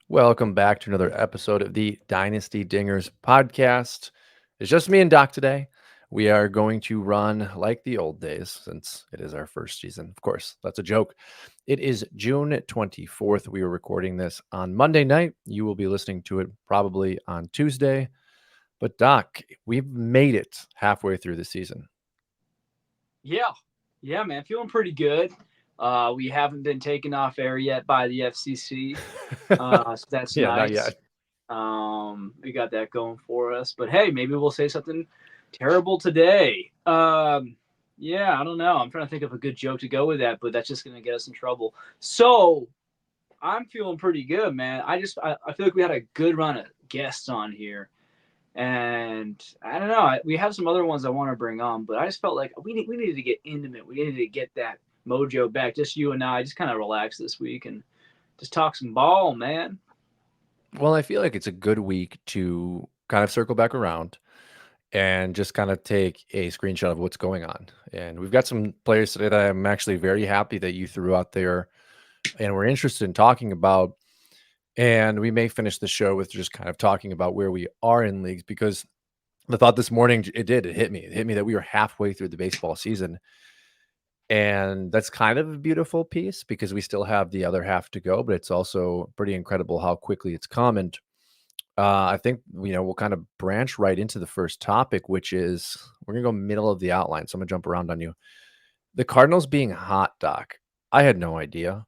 Welcome back to another episode of the Dynasty Dingers podcast. It's just me and Doc today. We are going to run like the old days since it is our first season. Of course, that's a joke. It is June 24th. We are recording this on Monday night. You will be listening to it probably on Tuesday. But, Doc, we've made it halfway through the season. Yeah, yeah, man, feeling pretty good. We haven't been taken off air yet by the FCC, so that's Yeah, not nice. yet. We got that going for us. But hey, maybe we'll say something terrible today. Yeah, I don't know. I'm trying to think of a good joke to go with that, but that's just gonna get us in trouble. So I'm feeling pretty good, man. I feel like we had a good run of guests on here. And I don't know. We have some other ones I want to bring on, but I just felt like we needed to get intimate. We needed to get that mojo back. Just you and I, just kind of relax this week and just talk some ball, man. Well, I feel like it's a good week to kind of circle back around and just kind of take a screenshot of what's going on. And we've got some players today that I'm actually very happy that you threw out there and we're interested in talking about. And we may finish the show with just kind of talking about where we are in leagues because the thought this morning, it hit me. It hit me that we were halfway through the baseball season. And that's kind of a beautiful piece because we still have the other half to go, but it's also pretty incredible how quickly it's come. And I think we'll kind of branch right into the first topic, which is we're gonna go middle of the outline. So I'm gonna jump around on you. The Cardinals being hot, Doc. I had no idea.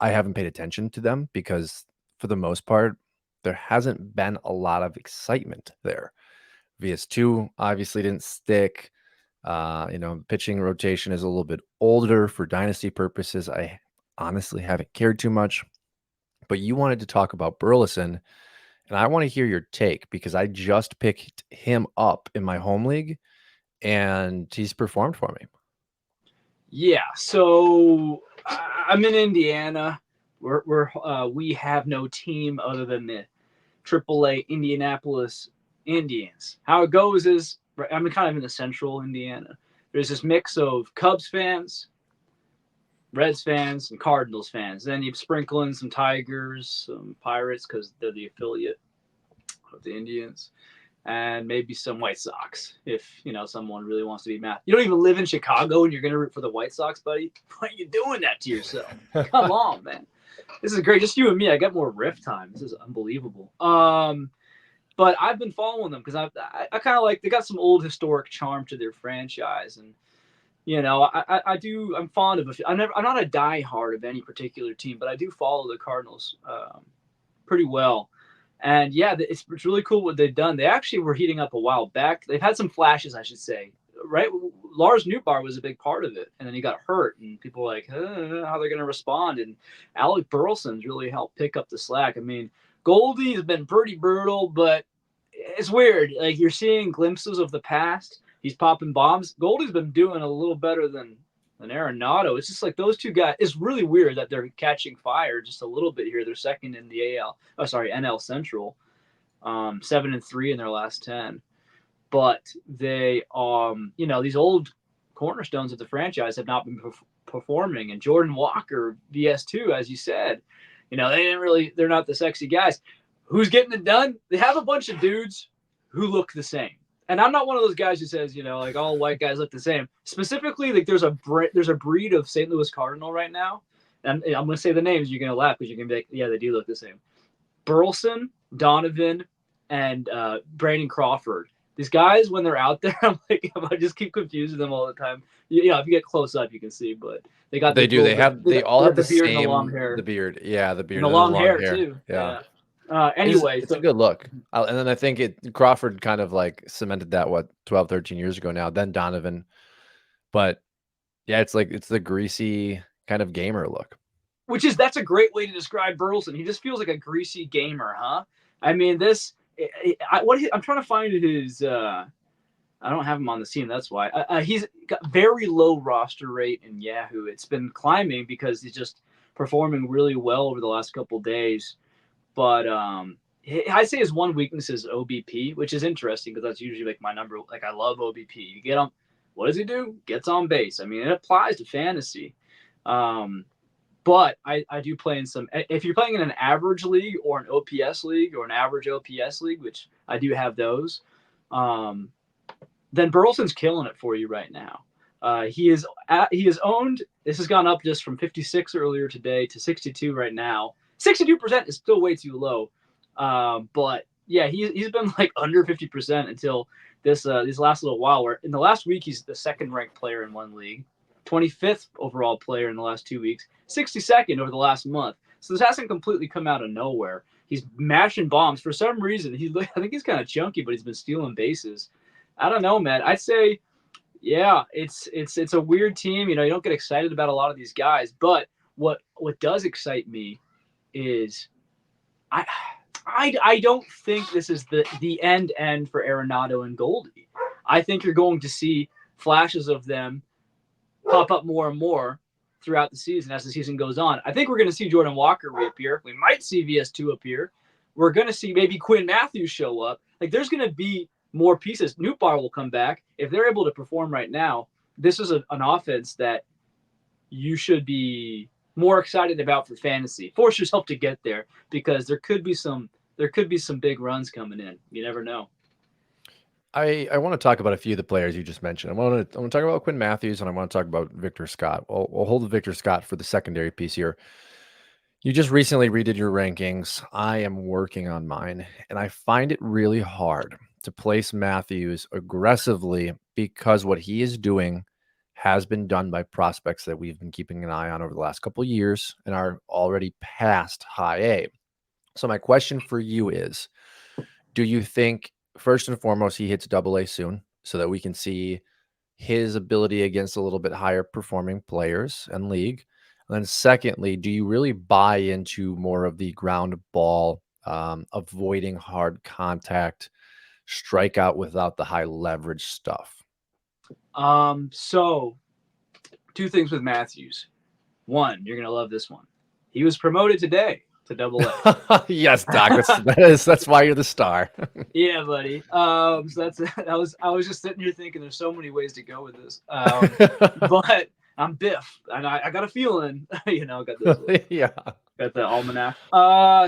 I haven't paid attention to them because, for the most part, there hasn't been a lot of excitement there. VS2 obviously didn't stick. Pitching rotation is a little bit older for dynasty purposes. I honestly haven't cared too much. But you wanted to talk about Burleson, and I want to hear your take because I just picked him up in my home league and he's performed for me. Yeah. So I'm in Indiana. We have no team other than the AAA Indianapolis Indians. How it goes is I'm kind of in the central Indiana. There's this mix of Cubs fans, Reds fans, and Cardinals fans. Then you sprinkle in some Tigers, some Pirates because they're the affiliate of the Indians, and maybe some White Sox if someone really wants to be mad. You don't even live in Chicago and you're gonna root for the White Sox, buddy. Why are you doing that to yourself? Come on, man. This is great. Just you and me. I got more riff time. This is unbelievable. But I've been following them because I kind of like they got some old historic charm to their franchise, and I do. I'm fond of. I'm not a diehard of any particular team, but I do follow the Cardinals pretty well. And yeah, it's really cool what they've done. They actually were heating up a while back. They've had some flashes, I should say. Right, Lars Newbar was a big part of it, and then he got hurt, and people were like, how they're going to respond. And Alec Burleson's really helped pick up the slack. I mean, Goldie's been pretty brutal, but it's weird. Like you're seeing glimpses of the past. He's popping bombs. Goldie's been doing a little better than Arenado. It's just like those two guys. It's really weird that they're catching fire just a little bit here. They're second in the AL. Oh, sorry, NL Central. 7-3 in their last 10. But they, these old cornerstones of the franchise have not been performing. And Jordan Walker, VS2, as you said, they didn't really. They're not the sexy guys. Who's getting it done? They have a bunch of dudes who look the same. And I'm not one of those guys who says, like all white guys look the same. Specifically, like there's a breed of St. Louis Cardinal right now. And I'm going to say the names. You're going to laugh because you're going to be like, yeah, they do look the same. Burleson, Donovan, and Brandon Crawford. These guys, when they're out there, I just keep confusing them all the time. If you get close up, you can see, but they got They the do. little bit. They all They have have the the beard and the long same the hair, beard. Yeah, the and beard the and the long long hair hair. too. Yeah. Yeah. It's Anyway, it's a so good look. And then I think Crawford kind of like cemented that 12, 13 years ago now, then Donovan. But yeah, it's the greasy kind of gamer look. that's a great way to describe Burleson. He just feels like a greasy gamer, huh? I mean, I'm trying to find his. I don't have him on the team. That's why he's got very low roster rate in Yahoo. It's been climbing because he's just performing really well over the last couple of days. But I say his one weakness is OBP, which is interesting because that's usually like my number. Like I love OBP. You get on. What does he do? Gets on base. I mean, it applies to fantasy. Um, But I do play in some. If you're playing in an average league or an OPS league or an average OPS league, which I do have those, um, then Burleson's killing it for you right now. He is owned. This has gone up just from 56 earlier today to 62 right now. 62% is still way too low, but yeah, he's been like under 50% until this last little while. Where in the last week he's the second ranked player in one league, 25th overall player in the last 2 weeks, 62nd over the last month. So this hasn't completely come out of nowhere. He's mashing bombs for some reason. I think he's kind of chunky, but he's been stealing bases. I don't know, man. I'd say, yeah, it's a weird team. You know, you don't get excited about a lot of these guys, but what does excite me is I I don't think this is the end for Arenado and Goldie. I think you're going to see flashes of them pop up more and more throughout the season as the season goes on. I think we're going to see Jordan Walker reappear. We might see VS2 appear. We're going to see maybe Quinn Matthews show up. Like there's going to be more pieces. Nootbaar will come back. If they're able to perform right now, this is an offense that you should be more excited about for fantasy. Force yourself to get there because there could be some big runs coming in. You never know. I want to talk about a few of the players you just mentioned. I want to talk about Quinn Matthews and I want to talk about Victor Scott. We'll hold Victor Scott for the secondary piece here. You just recently redid your rankings. I am working on mine, and I find it really hard to place Matthews aggressively because what he is doing has been done by prospects that we've been keeping an eye on over the last couple of years and are already past high A. So my question for you is, do you think first and foremost he hits double A soon so that we can see his ability against a little bit higher performing players and league? And then secondly, do you really buy into more of the ground ball, avoiding hard contact, strikeout without the high leverage stuff? So two things with Matthews. One, you're gonna love this one. He was promoted today to double A. Yes, Doc. That's why you're the star. Yeah, buddy. So that's I was just sitting here thinking there's so many ways to go with this. But I'm Biff, and I got a feeling, you know, got this. Yeah. Got the almanac.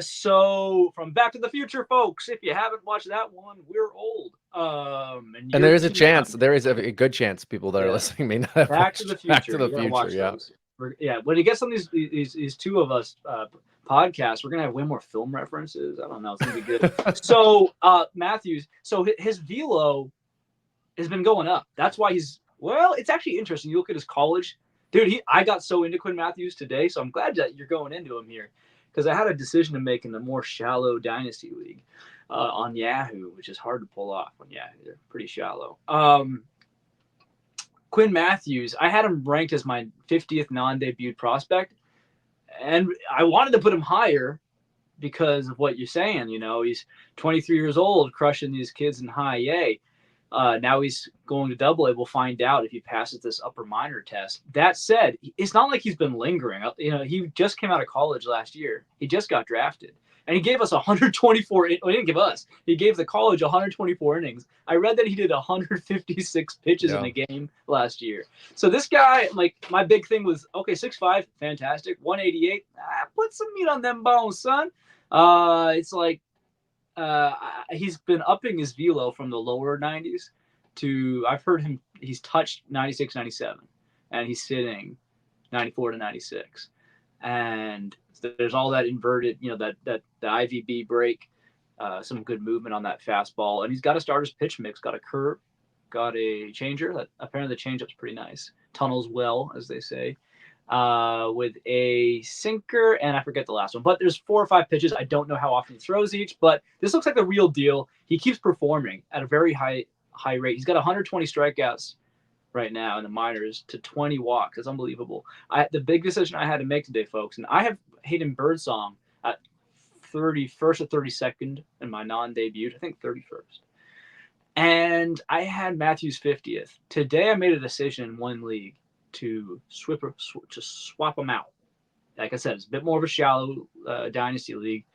So from Back to the Future, folks, if you haven't watched that one, we're old. And there is a chance, there is a good chance people that are listening may not have Back to the Future. Back to the Future, yeah. Yeah, when it gets on these two of us podcasts, we're gonna have way more film references. I don't know, it's gonna be good. So Matthews, so his velo has been going up. That's why it's actually interesting. You look at his college, dude. I got so into Quinn Matthews today, so I'm glad that you're going into him here because I had a decision to make in the more shallow dynasty league on Yahoo, which is hard to pull off on Yahoo. They're pretty shallow. Quinn Matthews, I had him ranked as my 50th non-debuted prospect, and I wanted to put him higher because of what you're saying. You know, he's 23 years old, crushing these kids in high A. Now he's going to double A. We'll find out if he passes this upper minor test. That said, it's not like he's been lingering. You know, he just came out of college last year. He just got drafted. And he gave us 124. He didn't give us. He gave the college 124 innings. I read that he did 156 pitches in a game last year. So this guy, like, my big thing was, okay, 6'5", fantastic. 188, put some meat on them bones, son. It's like he's been upping his velo from the lower 90s to, I've heard he's touched 96, 97, and he's sitting 94 to 96. And there's all that inverted, you know, that the IVB break, some good movement on that fastball, and he's got a starter's pitch mix, got a curve, got a changer. That apparently the changeup's pretty nice, tunnels well, as they say, with a sinker, and I forget the last one. But there's 4 or 5 pitches. I don't know how often he throws each, but this looks like the real deal. He keeps performing at a very high rate. He's got 120 strikeouts right now in the minors to 20 walks. It's unbelievable. The big decision I had to make today, folks, and I have Hayden Birdsong at 31st or 32nd in my non-debut. I think 31st. And I had Matthews 50th. Today I made a decision in one league to swap them out. Like I said, it's a bit more of a shallow dynasty league,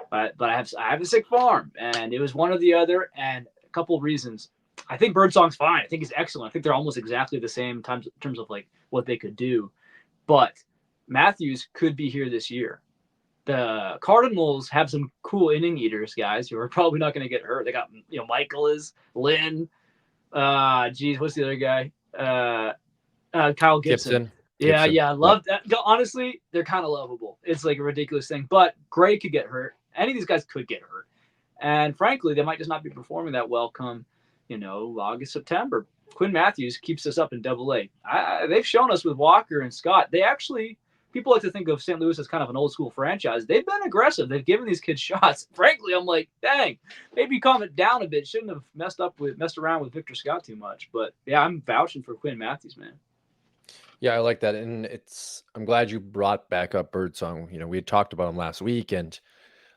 but I have a sick farm, and it was one or the other, and a couple of reasons. I think Birdsong's fine. I think he's excellent. I think they're almost exactly the same in terms of like what they could do. But Matthews could be here this year. The Cardinals have some cool inning eaters, guys, who are probably not going to get hurt. They got, Michaelis, Lynn. Geez, what's the other guy? Kyle Gibson. Gibson. Yeah, Gibson. yeah, I Yep. love that. Honestly, they're kind of lovable. It's like a ridiculous thing. But Gray could get hurt. Any of these guys could get hurt. And frankly, they might just not be performing that well come, August, September. Quinn Matthews keeps us up in Double A. They've shown us with Walker and Scott. They actually, people like to think of St. Louis as kind of an old school franchise. They've been aggressive. They've given these kids shots. Frankly, I'm like, dang, maybe calm it down a bit. Shouldn't have messed around with Victor Scott too much. But yeah, I'm vouching for Quinn Matthews, man. Yeah, I like that. And I'm glad you brought back up Birdsong. We had talked about him last week, and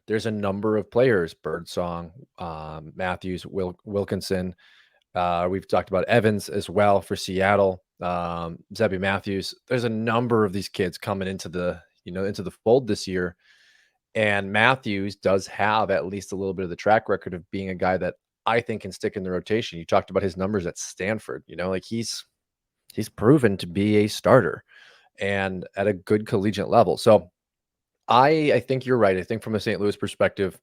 there's a number of players, Birdsong, Matthews, Wilkinson. We've talked about Evans as well for Seattle. Zebby Matthews. There's a number of these kids coming into the fold this year. And Matthews does have at least a little bit of the track record of being a guy that I think can stick in the rotation. You talked about his numbers at Stanford. Like he's proven to be a starter and at a good collegiate level. So I think you're right. I think from a St. Louis perspective,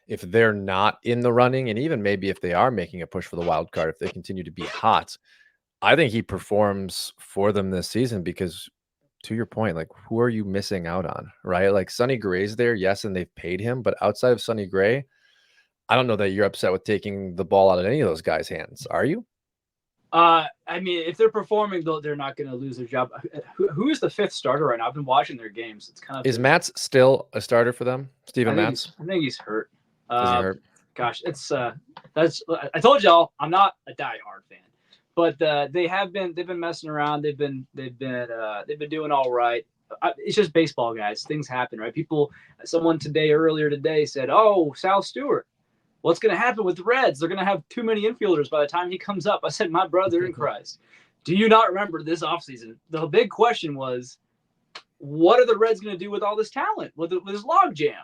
if they're not in the running, and even maybe if they are making a push for the wild card, if they continue to be hot, I think he performs for them this season because, to your point, like, who are you missing out on, right? Like, Sonny Gray's there, yes, and they've paid him, but outside of Sonny Gray, I don't know that you're upset with taking the ball out of any of those guys' hands, are you? I mean, if they're performing, though, they're not going to lose their job. Who is the fifth starter right now? I've been watching their games. It's kind of Is Matz still a starter for them? Steven Matz? I think he's hurt. Is he hurt? Gosh, that's. I told y'all I'm not a diehard fan, but they've been messing around. They've been doing all right. It's just baseball, guys. Things happen, right? Someone earlier today said, "Oh, Sal Stewart. What's going to happen with the Reds? They're going to have too many infielders by the time he comes up." I said, "My brother in Christ, do you not remember this offseason? The big question was, what are the Reds going to do with all this talent, with this logjam?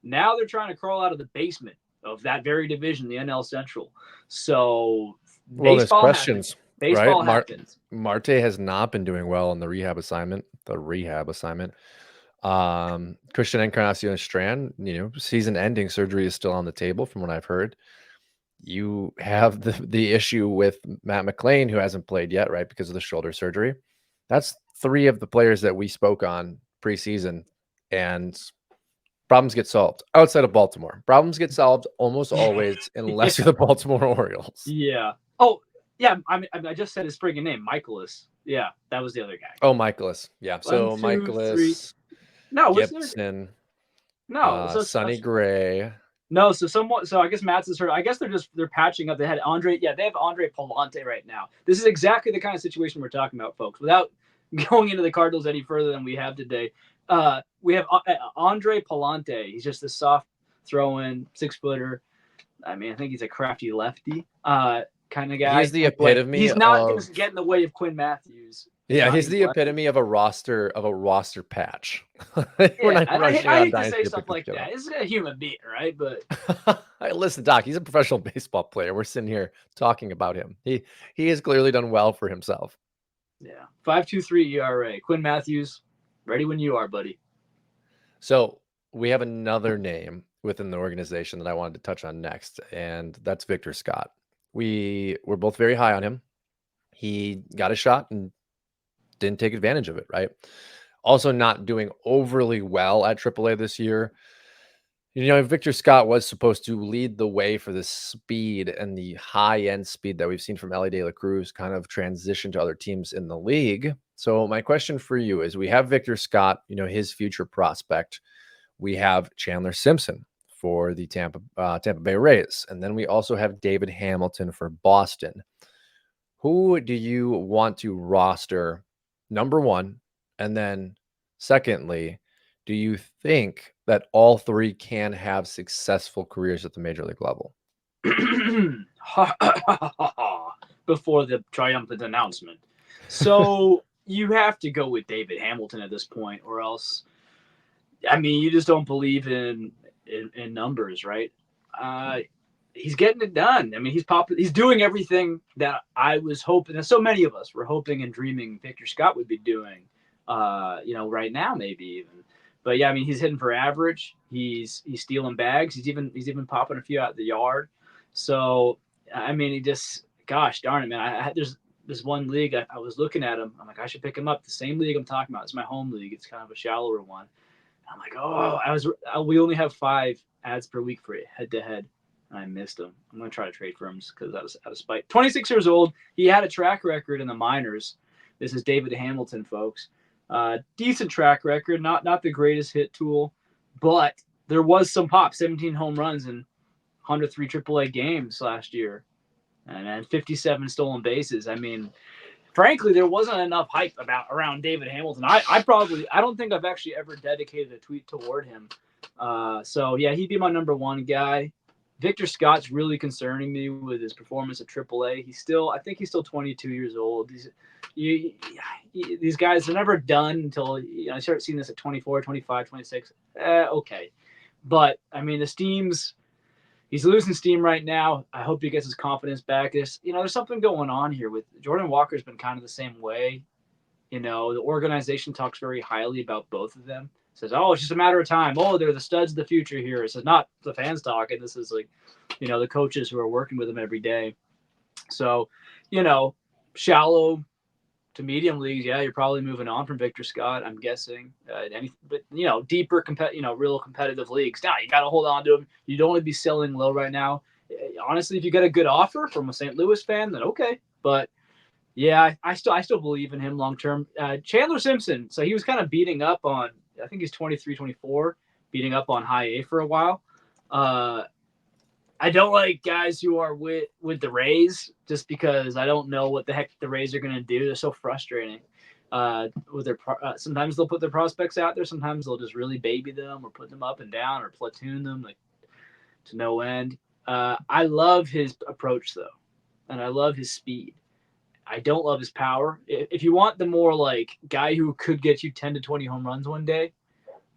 Now they're trying to crawl out of the basement of that very division, the NL Central. So There's baseball questions, happens. Baseball right? happens. Marte has not been doing well on the rehab assignment. Christian Encarnacion Strand, season-ending surgery is still on the table, from what I've heard. You have the issue with Matt McLean, who hasn't played yet, right, because of the shoulder surgery. That's three of the players that we spoke on preseason, and problems get solved outside of Baltimore. Problems get solved almost always, unless you're the Baltimore Orioles. Yeah. Oh, yeah. I just said his friggin' name, Michaelis. Yeah, that was the other guy. Oh, Michaelis. Yeah. So 1, 2, 3. Michaelis, No, Gibson, Sonny Gray. No, so I guess Matt's is hurt. I guess they're patching up. They had Andre. Yeah, they have Andre Palante right now. This is exactly the kind of situation we're talking about, folks. Without going into the Cardinals any further than we have today, we have Andre Palante. He's just a soft throw-in 6-footer. I mean, I think he's a crafty lefty kind of guy. He's the epitome. He's not going to get in the way of Quinn Matthews. Yeah, he's the epitome of a roster patch. We're not I rushing hate on to say Dynasty stuff like that. This is a human being, right? But listen, Doc, he's a professional baseball player. We're sitting here talking about him. He has clearly done well for himself. Yeah, 5.23 ERA. Quinn Matthews, ready when you are, buddy. So we have another name within the organization that I wanted to touch on next, and that's Victor Scott. We were both very high on him. He got a shot and didn't take advantage of it, right? Also not doing overly well at AAA this year. Victor Scott was supposed to lead the way for the speed and the high-end speed that we've seen from Elly De La Cruz kind of transition to other teams in the league. So my question for you is, we have Victor Scott, his future prospect. We have Chandler Simpson for the Tampa Bay Rays. And then we also have David Hamilton for Boston. Who do you want to roster, number one? And then secondly, do you think that all three can have successful careers at the major league level? Before the triumphant announcement. So you have to go with David Hamilton at this point, or else, I mean, you just don't believe in numbers, right? He's getting it done. I mean, he's doing everything that I was hoping, and so many of us were hoping and dreaming Victor Scott would be doing. Right now maybe even. But yeah, I mean, he's hitting for average. He's stealing bags. He's even popping a few out of the yard. So I mean, he just, gosh darn it, man. There's this one league I was looking at him. I'm like, I should pick him up. The same league I'm talking about. It's my home league. It's kind of a shallower one. I'm like, oh, we only have 5 ads per week for it head to head. And I missed him. I'm gonna try to trade for him just because out of spite. 26 years old. He had a track record in the minors. This is David Hamilton, folks. Decent track record, not the greatest hit tool, but there was some pop. 17 home runs in 103 AAA games last year, and 57 stolen bases. I mean, frankly, there wasn't enough hype around David Hamilton. I don't think I've actually ever dedicated a tweet toward him. So yeah, he'd be my number one guy. Victor Scott's really concerning me with his performance at AAA. I think he's still 22 years old. These guys are never done until I start seeing this at 24, 25, 26. Okay, but I mean he's losing steam right now. I hope he gets his confidence back. There's something going on here with Jordan Walker's been kind of the same way. The organization talks very highly about both of them. Says, oh, it's just a matter of time. Oh, they're the studs of the future here. It says not the fans talking. This is like, the coaches who are working with them every day. So, shallow to medium leagues, yeah, you're probably moving on from Victor Scott, I'm guessing. But deeper, real competitive leagues. Now you got to hold on to him. You don't want to be selling low right now. Honestly, if you get a good offer from a St. Louis fan, then okay. But yeah, I still believe in him long term. Chandler Simpson, so he was kind of beating up on. I think he's 23, 24, beating up on high A for a while. I don't like guys who are with the Rays just because I don't know what the heck the Rays are going to do. They're so frustrating. Sometimes they'll put their prospects out there. Sometimes they'll just really baby them or put them up and down or platoon them like to no end. I love his approach though, and I love his speed. I don't love his power. If you want the more like guy who could get you 10 to 20 home runs one day,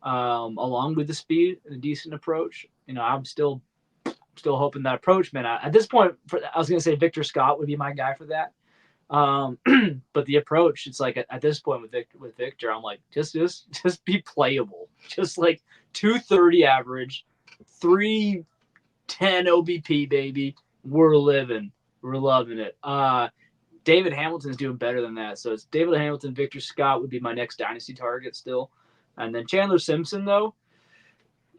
along with the speed and a decent approach, I'm still hoping that approach, man. At this point, I was going to say Victor Scott would be my guy for that. But the approach, it's like at this point with Victor, I'm like, just be playable. Just like 230 average, 310 OBP, baby. We're living. We're loving it. David Hamilton's doing better than that. So it's David Hamilton, Victor Scott would be my next dynasty target still. And then Chandler Simpson, though,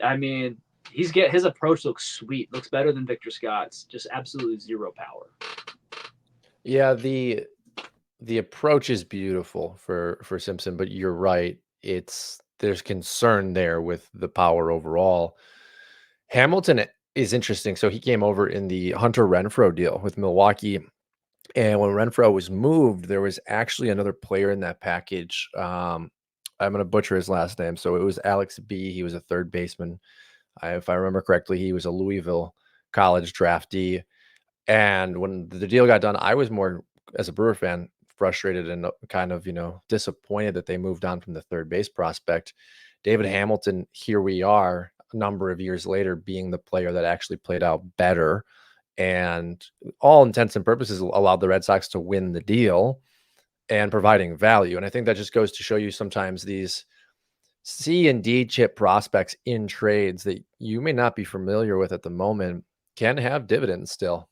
I mean, his approach looks sweet. Looks better than Victor Scott's. Just absolutely zero power. Yeah, the approach is beautiful for Simpson, but you're right. There's concern there with the power overall. Hamilton is interesting. So he came over in the Hunter Renfroe deal with Milwaukee. And when Renfroe was moved, there was actually another player in that package. I'm going to butcher his last name. So it was Alex B. He was a third baseman. If I remember correctly, he was a Louisville college draftee. And when the deal got done, I was more, as a Brewer fan, frustrated and kind of, disappointed that they moved on from the third base prospect. David Hamilton, here we are a number of years later, being the player that actually played out better and all intents and purposes allowed the Red Sox to win the deal and providing value. And I think that just goes to show you sometimes these C and D chip prospects in trades that you may not be familiar with at the moment can have dividends still.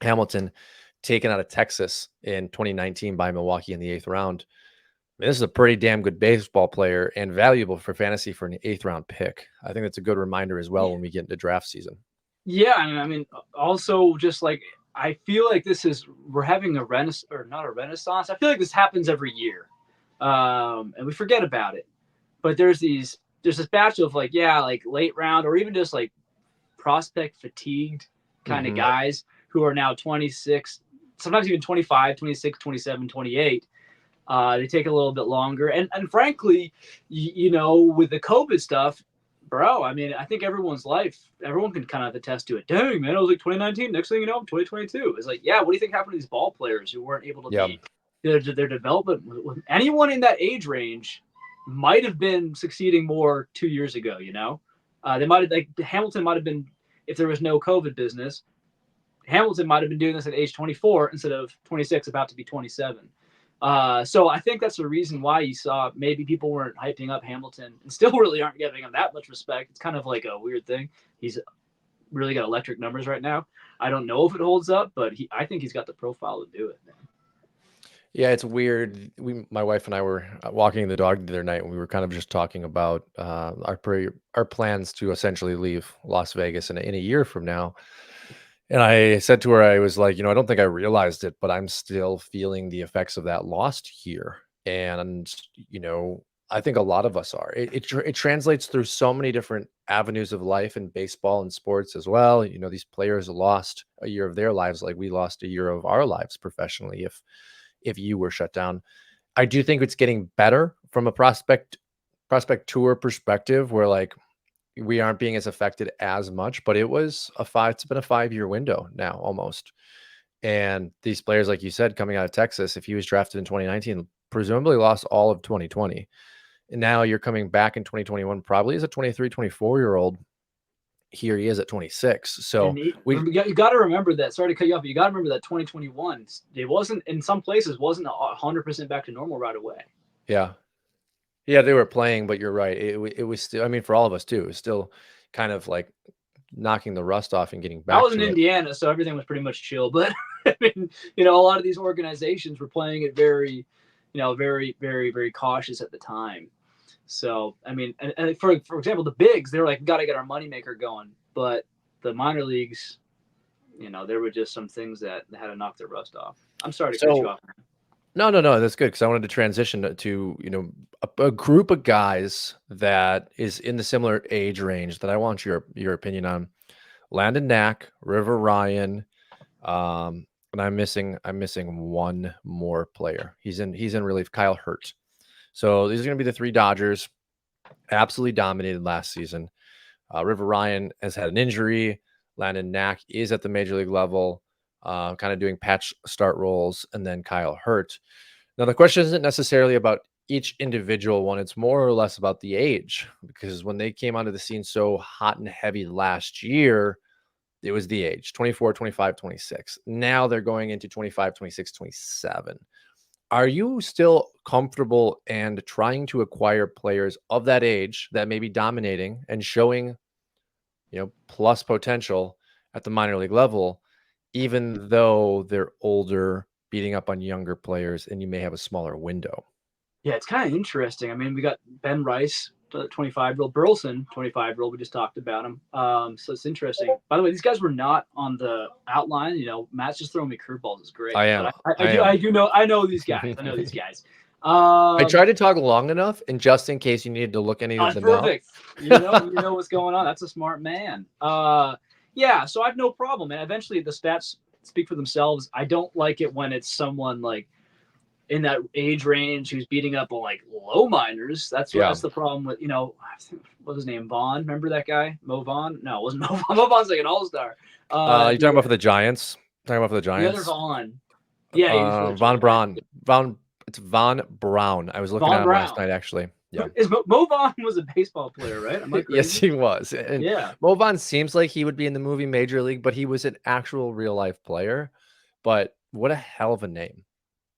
Hamilton taken out of Texas in 2019 by Milwaukee in the 8th round. I mean, this is a pretty damn good baseball player and valuable for fantasy for an 8th round pick. I think that's a good reminder as well when we get into draft season. Yeah, I mean, also just like I feel like we're having a renaissance, or not a renaissance. I feel like this happens every year, and we forget about it. But there's this batch of like late round or even just like prospect fatigued kind of guys who are now 26, sometimes even 25, 26, 27, 28. They take a little bit longer, and frankly, with the COVID stuff. Bro, I mean, I think everyone can kind of attest to it. Dang, man, it was like 2019. Next thing you know, 2022. It's like, yeah, what do you think happened to these ball players who weren't able to be their development? Anyone in that age range might have been succeeding more 2 years ago, They might have, like, Hamilton might have been, if there was no COVID business, Hamilton might have been doing this at age 24 instead of 26, about to be 27. So I think that's the reason why you saw maybe people weren't hyping up Hamilton and still really aren't giving him that much respect. It's kind of like a weird thing. He's really got electric numbers right now. I don't know if it holds up, but I think he's got the profile to do it, man. Yeah, it's weird. My wife and I were walking the dog the other night, and we were kind of just talking about our plans to essentially leave Las Vegas in a year from now. And I said to her, I was like, I don't think I realized it, but I'm still feeling the effects of that lost year. And, I think a lot of us are. It translates through so many different avenues of life in baseball and sports as well. These players lost a year of their lives, like we lost a year of our lives professionally if you were shut down. I do think it's getting better from a prospect tour perspective, where like we aren't being as affected as much, but it's been a 5-year window now almost. And these players, like you said, coming out of Texas, if he was drafted in 2019, presumably lost all of 2020. And now you're coming back in 2021, probably as a 23, 24-year-old. Here he is at 26. So And you got to remember that. Sorry to cut you off, but you got to remember that 2021. It wasn't in some places wasn't 100% back to normal right away. yeah. Yeah, they were playing, but you're right. It was still, I mean, for all of us too, it was still kind of like knocking the rust off and getting I back was in to it. Indiana, so everything was pretty much chill. But I mean, a lot of these organizations were playing it very, very, very, very cautious at the time. So I mean, and for example, the bigs, they're like, got to get our moneymaker going. But the minor leagues, there were just some things that had to knock their rust off. I'm sorry to cut you So off. no, that's good because I wanted to transition to a group of guys that is in the similar age range that I want your opinion on. Landon Knack, River Ryan, and I'm missing one more player. He's in relief, Kyle Hurt. So these are going to be the three Dodgers. Absolutely dominated last season. River Ryan has had an injury. Landon Knack is at the major league level, kind of doing patch start roles, and then Kyle Hurt. Now, the question isn't necessarily about each individual one. It's more or less about the age, because when they came onto the scene so hot and heavy last year, it was the age 24, 25, 26. Now they're going into 25, 26, 27. Are you still comfortable and trying to acquire players of that age that may be dominating and showing, plus potential at the minor league level, even though they're older, beating up on younger players, and you may have a smaller window? Yeah, it's kind of interesting. I mean, we got Ben Rice, the 25-year-old, Burleson, 25-year-old. We just talked about him. So it's interesting. By the way, these guys were not on the outline. Matt's just throwing me curveballs. It's great. I am. But I I do am. I know these guys. I know these guys. I tried to talk long enough, and just in case you needed to look any of That's them up. perfect. You know what's going on. That's a smart man. Yeah. So I have no problem, and eventually the stats speak for themselves. I don't like it when it's someone like in that age range who's beating up on like low minors. That's Yeah. the problem with what was his name, Vaughn? Remember that guy, Mo Vaughn? No, it wasn't Mo Vaughn. Mo Vaughn's like an all-star. You talking about for the Giants? Talking about for the The other Giants? Vaughn. Yeah, he was for the Von Giants. Braun. It's Von Braun. I was looking Vaughn at him last Brown. night, actually. Yeah. Is Mo Vaughn was a baseball player, right? Am I Yes, crazy? he was. And Yeah. Mo Vaughn seems like he would be in the movie Major League, but he was an actual real life player. But what a hell of a name.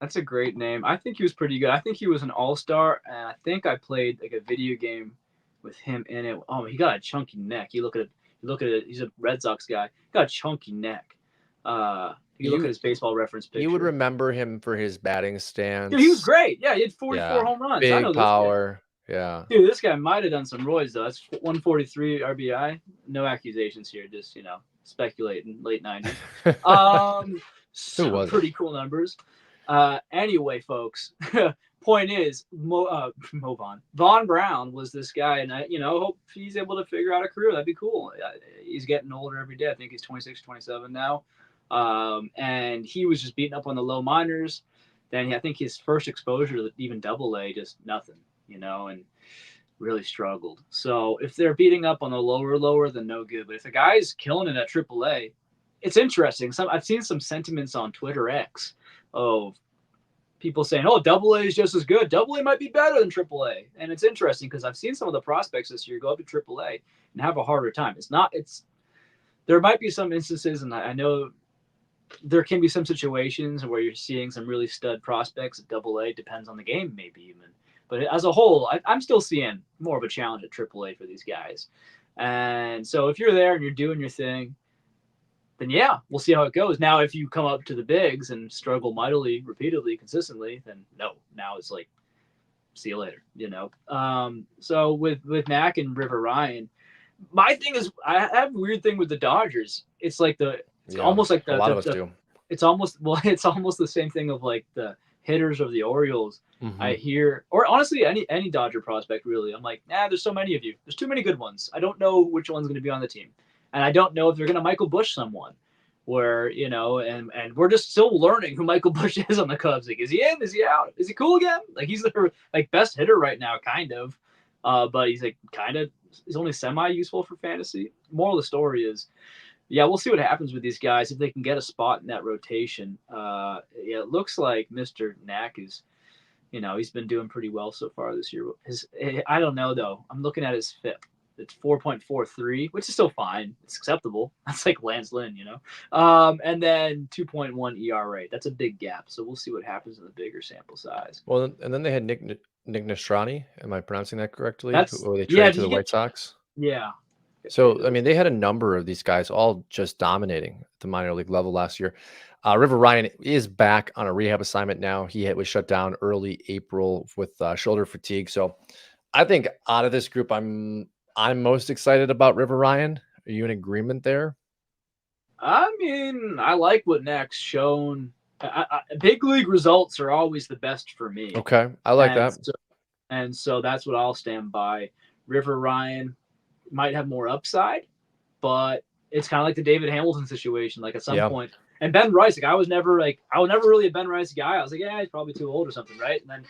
That's a great name. I think he was pretty good. I think he was an all-star, and I think I played like a video game with him in it. Oh, he got a chunky neck. You look at it. He's a Red Sox guy. He got a chunky neck. You look at his baseball reference You would picture. remember him for his batting stance. Dude, he was great. Yeah, he had 44 Yeah. home runs. I Big know this guy. power. Yeah. Dude, this guy might have done some roids though. That's 143 RBI. No accusations here. Just speculating. Late 90s. Who was Pretty cool numbers. Anyway, folks, point is, Von Brown was this guy, and I hope he's able to figure out a career. That'd be cool. He's getting older every day. I think he's 26, 27 now, and he was just beating up on the low minors. Then I think his first exposure to even Double A, just nothing, and really struggled. So if they're beating up on the lower, then no good. But if the guy's killing it at Triple A, it's interesting. I've seen some sentiments on Twitter X of people saying, "Oh, Double A is just as good. Double A might be better than Triple A," and it's interesting because I've seen some of the prospects this year go up to Triple A and have a harder time. There might be some instances, and I know there can be some situations where you're seeing some really stud prospects at Double A. Depends on the game, maybe even. But as a whole, I'm still seeing more of a challenge at Triple A for these guys. And so if you're there and you're doing your thing, then yeah, we'll see how it goes. Now, if you come up to the bigs and struggle mightily, repeatedly, consistently, then no. Now it's like, see you later. So with Mac and River Ryan, my thing is I have a weird thing with the Dodgers. It's Yeah, almost like a lot of us do. it's almost the same thing of like the hitters of the Orioles. I Hmm. hear, or honestly, any Dodger prospect really. I'm like, there's so many of you. There's too many good ones. I don't know which one's going to be on the team, and I don't know if they're going to Michael Busch someone. Where and we're just still learning who Michael Busch is on the Cubs. Like, is he in? Is he out? Is he cool again? Like, he's their like best hitter right now, kind of. But he's like kind of he's only semi useful for fantasy. Moral of the story is, yeah, we'll see what happens with these guys if they can get a spot in that rotation. Yeah, it looks like Mr. Knack is, he's been doing pretty well so far this year. I don't know though. I'm looking at his FIP. It's 4.43, which is still fine. It's acceptable. That's like Lance Lynn. And then 2.1 ERA. That's a big gap. So we'll see what happens in the bigger sample size. Well, and then they had Nick Nastrani. Am I pronouncing that correctly? That's Who they yeah. traded Did to you the get? White Sox. Yeah. Get So, traded I over. mean, they had a number of these guys all just dominating at the minor league level last year. River Ryan is back on a rehab assignment now. Was shut down early April with shoulder fatigue. So, I think out of this group, I'm most excited about River Ryan. Are you in agreement there? I mean, I like what Knack's shown. Big league results are always the best for me, Okay, I like and that. so that's what I'll stand by. River Ryan might have more upside, but it's kind of like the David Hamilton situation. Like at some Yeah, point, and Ben Rice, like I was never really a Ben Rice guy. I was like, yeah, he's probably too old or something, right? And then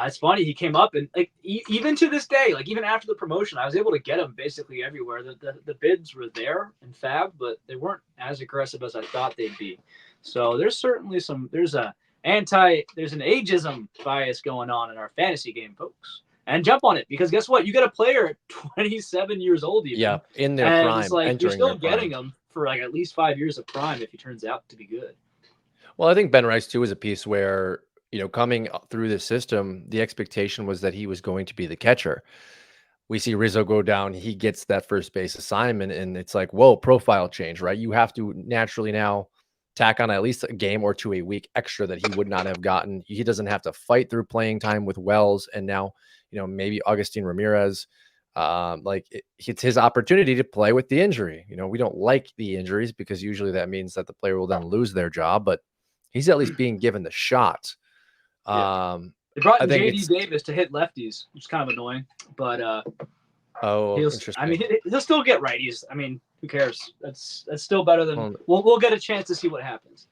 it's funny, he came up and like even to this day, like even after the promotion, I was able to get him basically everywhere. The bids were there in Fab, but they weren't as aggressive as I thought they'd be. So there's certainly there's an ageism bias going on in our fantasy game, folks. And jump on it because guess what? You got a player at 27 years old yeah, even, in their and it's prime, like you're entering their still getting prime. him for like at least 5 years of prime if he turns out to be good. Well, I think Ben Rice too is a piece where coming through the system, the expectation was that he was going to be the catcher. We see Rizzo go down, he gets that first base assignment, and it's like, whoa, profile change, right? You have to naturally now tack on at least a game or two a week extra that he would not have gotten. He doesn't have to fight through playing time with Wells, and now, maybe Augustine Ramirez. It's his opportunity to play with the injury. We don't like the injuries because usually that means that the player will then lose their job, but he's at least being given the shot. Yeah. Um, They brought I in think JD it's Davis to hit lefties, which is kind of annoying, but oh, he'll. I mean, interesting. he'll still get righties. I mean, who cares? That's still better than Well, we'll get a chance to see what happens.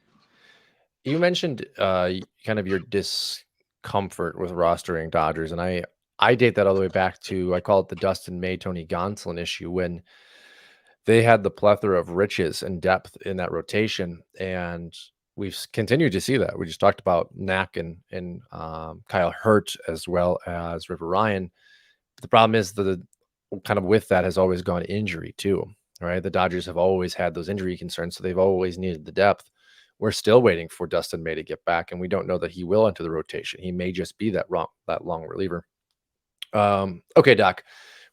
you mentioned kind of your discomfort with rostering Dodgers, and I date that all the way back to, I call it the Dustin May Tony Gonsolin issue, when they had the plethora of riches and depth in that rotation, and we've continued to see that. We just talked about Knack and Kyle Hurt as well as River Ryan. The problem is the kind of with that has always gone injury too, right? The Dodgers have always had those injury concerns, so they've always needed the depth. We're still waiting for Dustin May to get back, and we don't know that he will enter the rotation. He may just be that long reliever. Okay, Doc,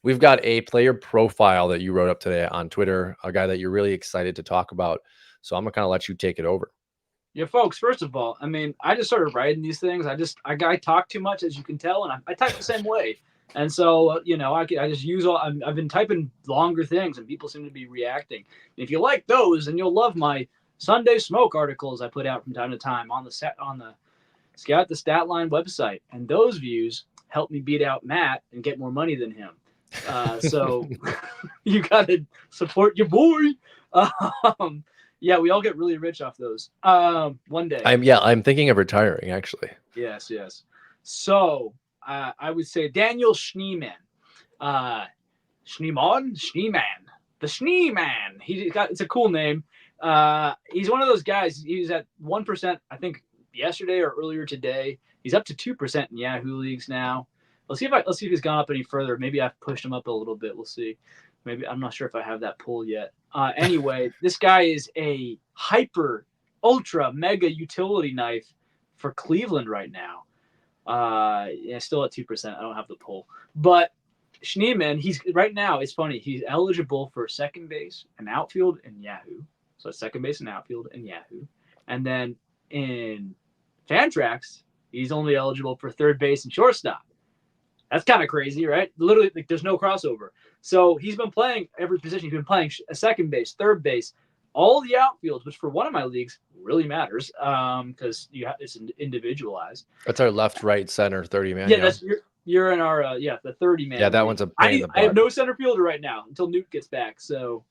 we've got a player profile that you wrote up today on Twitter, a guy that you're really excited to talk about. So I'm gonna kind of let you take it over. Yeah, folks. First of all, I mean, I just started writing these things. I talk too much, as you can tell, and I type the same way. And so, I just use I've been typing longer things, and people seem to be reacting. And if you like those, then you'll love my Sunday Smoke articles I put out from time to time on the Scout the Stat Line website. And those views help me beat out Matt and get more money than him. So you gotta support your boy. Um, yeah, we all get really rich off those. One day. I'm thinking of retiring actually. Yes, yes. So I would say Daniel Schneemann. Schneemann, the Schneemann. It's a cool name. He's one of those guys. He was at 1%, I think, yesterday or earlier today. He's up to 2% in Yahoo leagues now. Let's see if he's gone up any further. Maybe I've pushed him up a little bit. We'll see. Maybe I'm not sure if I have that pull yet. Anyway, this guy is a hyper ultra mega utility knife for Cleveland right now. Yeah, still at 2%. I don't have the poll, but Schneemann, he's right now. It's funny. He's eligible for second base and outfield in Yahoo. So second base and outfield in Yahoo, and then in Fantrax, he's only eligible for third base and shortstop. That's kind of crazy, right? Literally, like, there's no crossover. So he's been playing every position. He's been playing a second base, third base, all the outfields, which for one of my leagues really matters because it's individualized. That's our left, right, center 30 man. Yeah, Yeah. you're in our the 30 Yeah, man that league. one's a pain in the I have butt. no center fielder right now until Newt gets back. So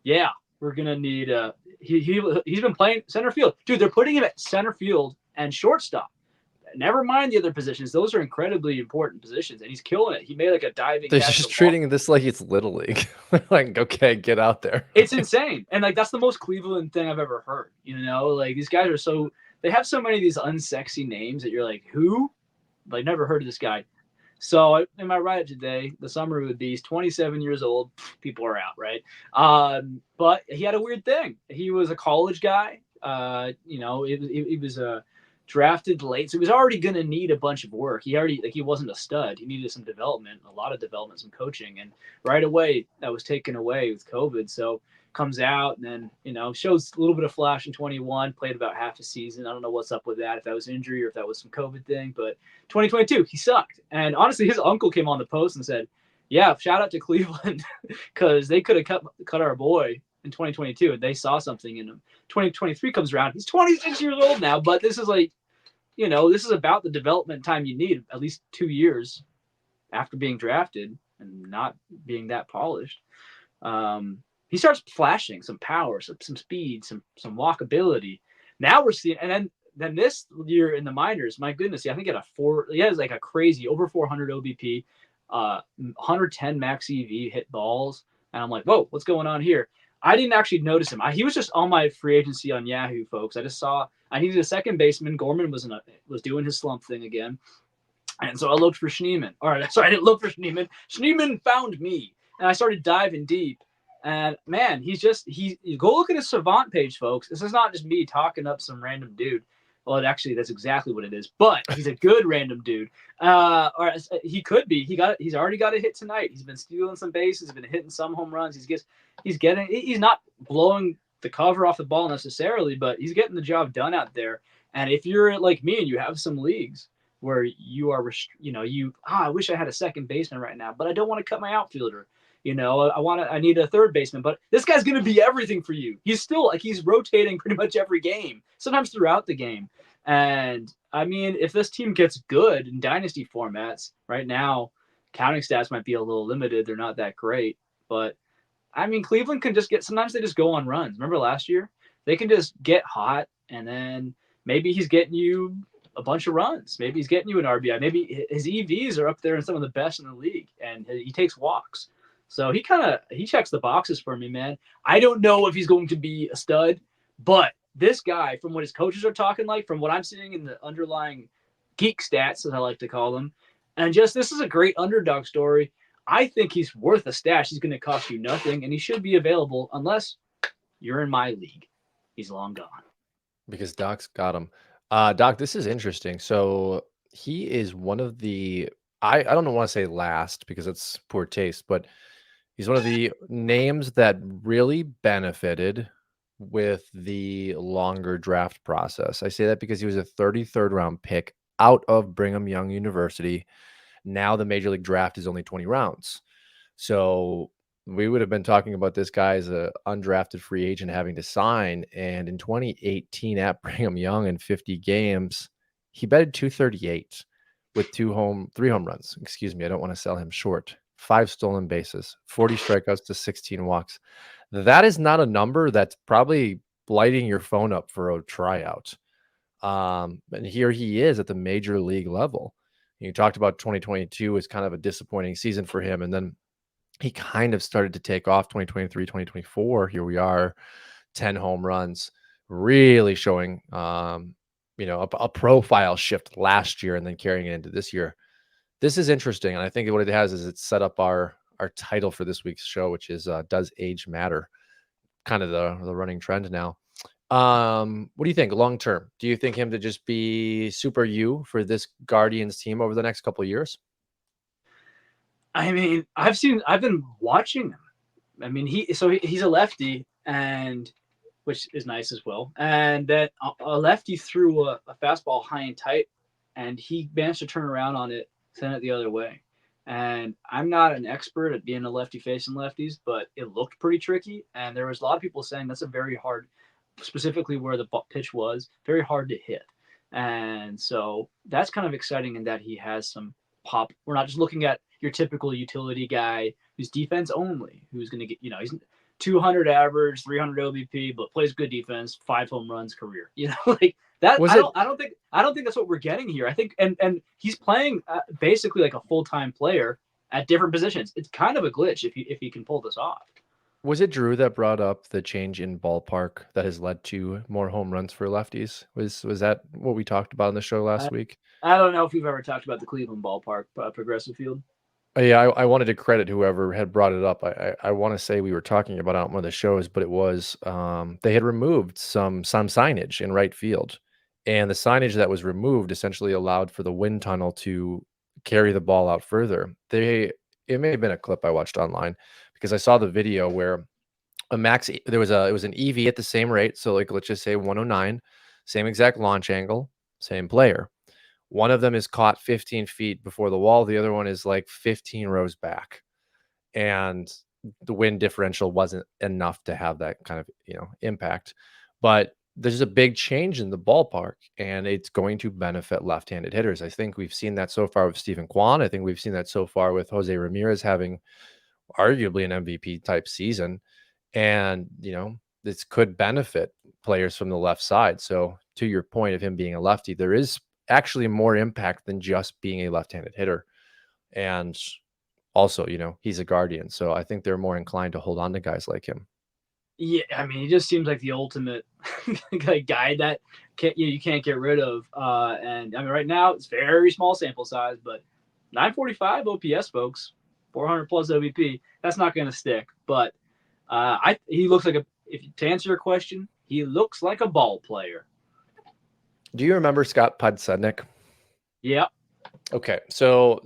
yeah, we're gonna need he's been playing center field, dude. They're putting him at center field and shortstop. Never mind the other positions; those are incredibly important positions, and he's killing it. He made like a diving They're catch just to walk. treating this like it's little league. Like, okay, get out there. It's insane, and like that's the most Cleveland thing I've ever heard. You know, like these guys are so they have so many of these unsexy names that you're like, who? Like never heard of this guy. So in my write-up today, the summary would be he's 27 years old. People are out, right? But he had a weird thing. He was a college guy. He was drafted late, so he was already going to need a bunch of work. He wasn't a stud. He needed some development, a lot of development, some coaching, and right away that was taken away with COVID. So comes out and then shows a little bit of flash in 21. Played about half a season. I don't know what's up with that. If that was injury or if that was some COVID thing, but 2022 he sucked. And honestly, his uncle came on the post and said, "Yeah, shout out to Cleveland because they could have cut our boy in 2022 and they saw something in him." 2023 comes around. He's 26 years old now, but this is like, this is about the development time you need, at least 2 years after being drafted and not being that polished. He starts flashing some power, some speed, some walkability. Now we're seeing, and then this year in the minors, my goodness, I think he has like a crazy over 400 OBP, 110 max EV hit balls, and I'm like, whoa, what's going on here? I didn't actually notice him. He was just on my free agency on Yahoo, folks. I just saw I needed a second baseman. Gorman was doing his slump thing again. And so I looked for Schneemann. All right, sorry, I didn't look for Schneemann. Schneemann found me, and I started diving deep. And man, he go look at his Savant page, folks. This is not just me talking up some random dude. Well, actually, that's exactly what it is. But he's a good random dude. Or he could be. He's already got a hit tonight. He's been stealing some bases. He's been hitting some home runs. He's not blowing the cover off the ball necessarily, but he's getting the job done out there. And if you're like me and you have some leagues where you are, I wish I had a second baseman right now, but I don't want to cut my outfielder. I need a third baseman, but this guy's going to be everything for you. He's still he's rotating pretty much every game, sometimes throughout the game. And I mean, if this team gets good in dynasty formats right now, counting stats might be a little limited. They're not that great, but I mean, Cleveland can sometimes they just go on runs. Remember last year? They can just get hot and then maybe he's getting you a bunch of runs. Maybe he's getting you an RBI. Maybe his EVs are up there and some of the best in the league and he takes walks. So he checks the boxes for me, man. I don't know if he's going to be a stud, but this guy, from what his coaches are talking like, from what I'm seeing in the underlying geek stats, as I like to call them, and just this is a great underdog story. I think he's worth a stash. He's going to cost you nothing, and he should be available unless you're in my league. He's long gone. Because Doc's got him. Doc, this is interesting. So he is one of the I don't want to say last because it's poor taste, but he's one of the names that really benefited with the longer draft process. I say that because he was a 33rd round pick out of Brigham Young University. Now the major league draft is only 20 rounds. So we would have been talking about this guy as an undrafted free agent having to sign. And in 2018 at Brigham Young in 50 games, he batted 238 with three home runs. Excuse me. I don't want to sell him short. 5 stolen bases, 40 strikeouts to 16 walks. That is not a number that's probably lighting your phone up for a tryout. And here he is at the major league level. You talked about 2022 as kind of a disappointing season for him. And then he kind of started to take off 2023, 2024. Here we are, 10 home runs, really showing, a profile shift last year and then carrying it into this year. This is interesting. And I think what it has is it's set up our title for this week's show, which is Does Age Matter? Kind of the running trend now. What do you think long term? Do you think him to just be super U for this Guardians team over the next couple of years? I mean, I've been watching him. I mean, he's a lefty, and which is nice as well. And that a lefty threw a fastball high and tight, and he managed to turn around on it, send it the other way. And I'm not an expert at being a lefty facing lefties, but it looked pretty tricky. And there was a lot of people saying that's a very hard, specifically where the pitch was, very hard to hit. And so that's kind of exciting in that he has some pop. We're not just looking at your typical utility guy who's defense only, who's going to get, he's 200 average, 300 OBP, but plays good defense, 5 home runs career. Like that. Was I it don't think that's what we're getting here. I think, and he's playing basically like a full time player at different positions. It's kind of a glitch if he can pull this off. was it Drew that brought up the change in ballpark that has led to more home runs for lefties? Was that what we talked about on the show I, last week? I don't know if we've ever talked about the Cleveland ballpark, Progressive Field. Yeah, I wanted to credit whoever had brought it up. I want to say we were talking about it on one of the shows, but it was they had removed some signage in right field, and the signage that was removed essentially allowed for the wind tunnel to carry the ball out further. It may have been a clip I watched online because I saw the video where there was it was an EV at the same rate, so like let's just say 109, same exact launch angle, same player. One of them is caught 15 feet before the wall. The other one is like 15 rows back. And the wind differential wasn't enough to have that kind of, impact. But there's a big change in the ballpark and it's going to benefit left-handed hitters. I think we've seen that so far with Stephen Kwan. I think we've seen that so far with Jose Ramirez having arguably an MVP type season. And, this could benefit players from the left side. So to your point of him being a lefty, there is actually more impact than just being a left-handed hitter. And also, he's a Guardian. So I think they're more inclined to hold on to guys like him. Yeah, I mean, he just seems like the ultimate guy that you can't get rid of. And I mean, right now it's very small sample size, but 945 OPS, folks, 400 plus OBP. That's not going to stick. But he looks like to answer your question, he looks like a ball player. Do you remember Scott Podsednik? Yeah. Okay, so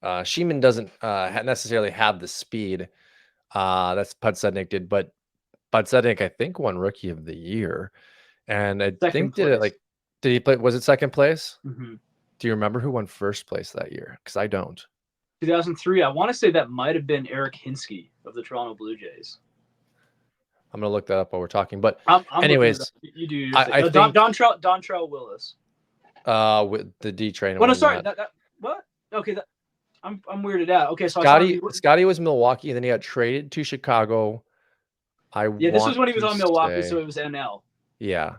Schneemann doesn't necessarily have the speed that's Podsednik did, but Podsednik I think won Rookie of the Year, and I Second think did he play? Was it second place? Mm-hmm. Do you remember who won first place that year? Because I don't. 2003. I want to say that might have been Eric Hinsky of the Toronto Blue Jays. I'm gonna look that up while we're talking. But I'm anyways, you do. I think Dontrell Willis. With the D train. Well, no, sorry. What? Okay, I'm weirded out. Okay, so Scotty was Milwaukee, and then he got traded to Chicago. This was when he was on Milwaukee, so it was NL. Yeah.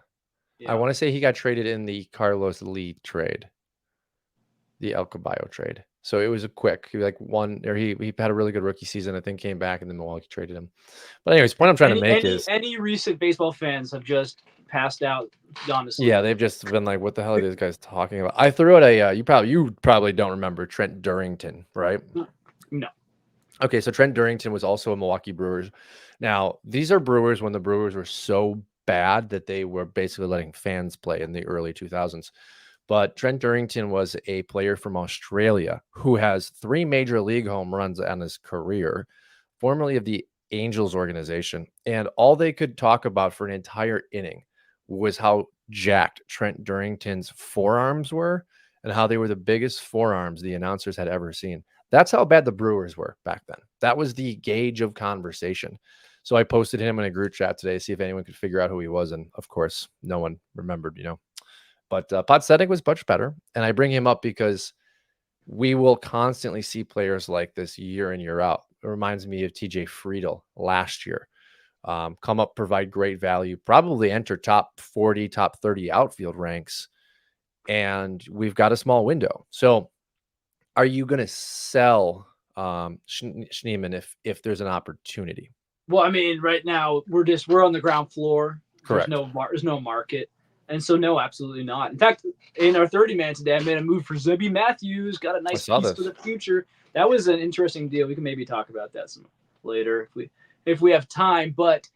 I want to say he got traded in the Carlos Lee trade, the El Caballo trade. So it was a quick, he had a really good rookie season. I think came back and then Milwaukee traded him. But anyways, the point I'm trying to make is any recent baseball fans have just passed out, gone to sleep. Yeah, they've just been like, "What the hell are these guys talking about?" I threw out you probably don't remember Trent Durrington, right? No. Okay, so Trent Durrington was also a Milwaukee Brewers. Now these are Brewers when the Brewers were so bad that they were basically letting fans play in the early 2000s. But Trent Durrington was a player from Australia who has 3 major league home runs on his career, formerly of the Angels organization. And all they could talk about for an entire inning was how jacked Trent Durrington's forearms were and how they were the biggest forearms the announcers had ever seen. That's how bad the Brewers were back then. That was the gauge of conversation. So I posted him in a group chat today to see if anyone could figure out who he was. And of course, no one remembered, But Podsednik was much better. And I bring him up because we will constantly see players like this year in, year out. It reminds me of TJ Friedel last year. Come up, provide great value, probably enter top 40, top 30 outfield ranks. And we've got a small window. So are you going to sell Schneemann if there's an opportunity? Well, I mean, right now we're on the ground floor. Correct. There's no market. And so, no, absolutely not. In fact, in our 30-man today, I made a move for Zebby Matthews. Got a nice piece for the future. That was an interesting deal. We can maybe talk about that some later if we have time. But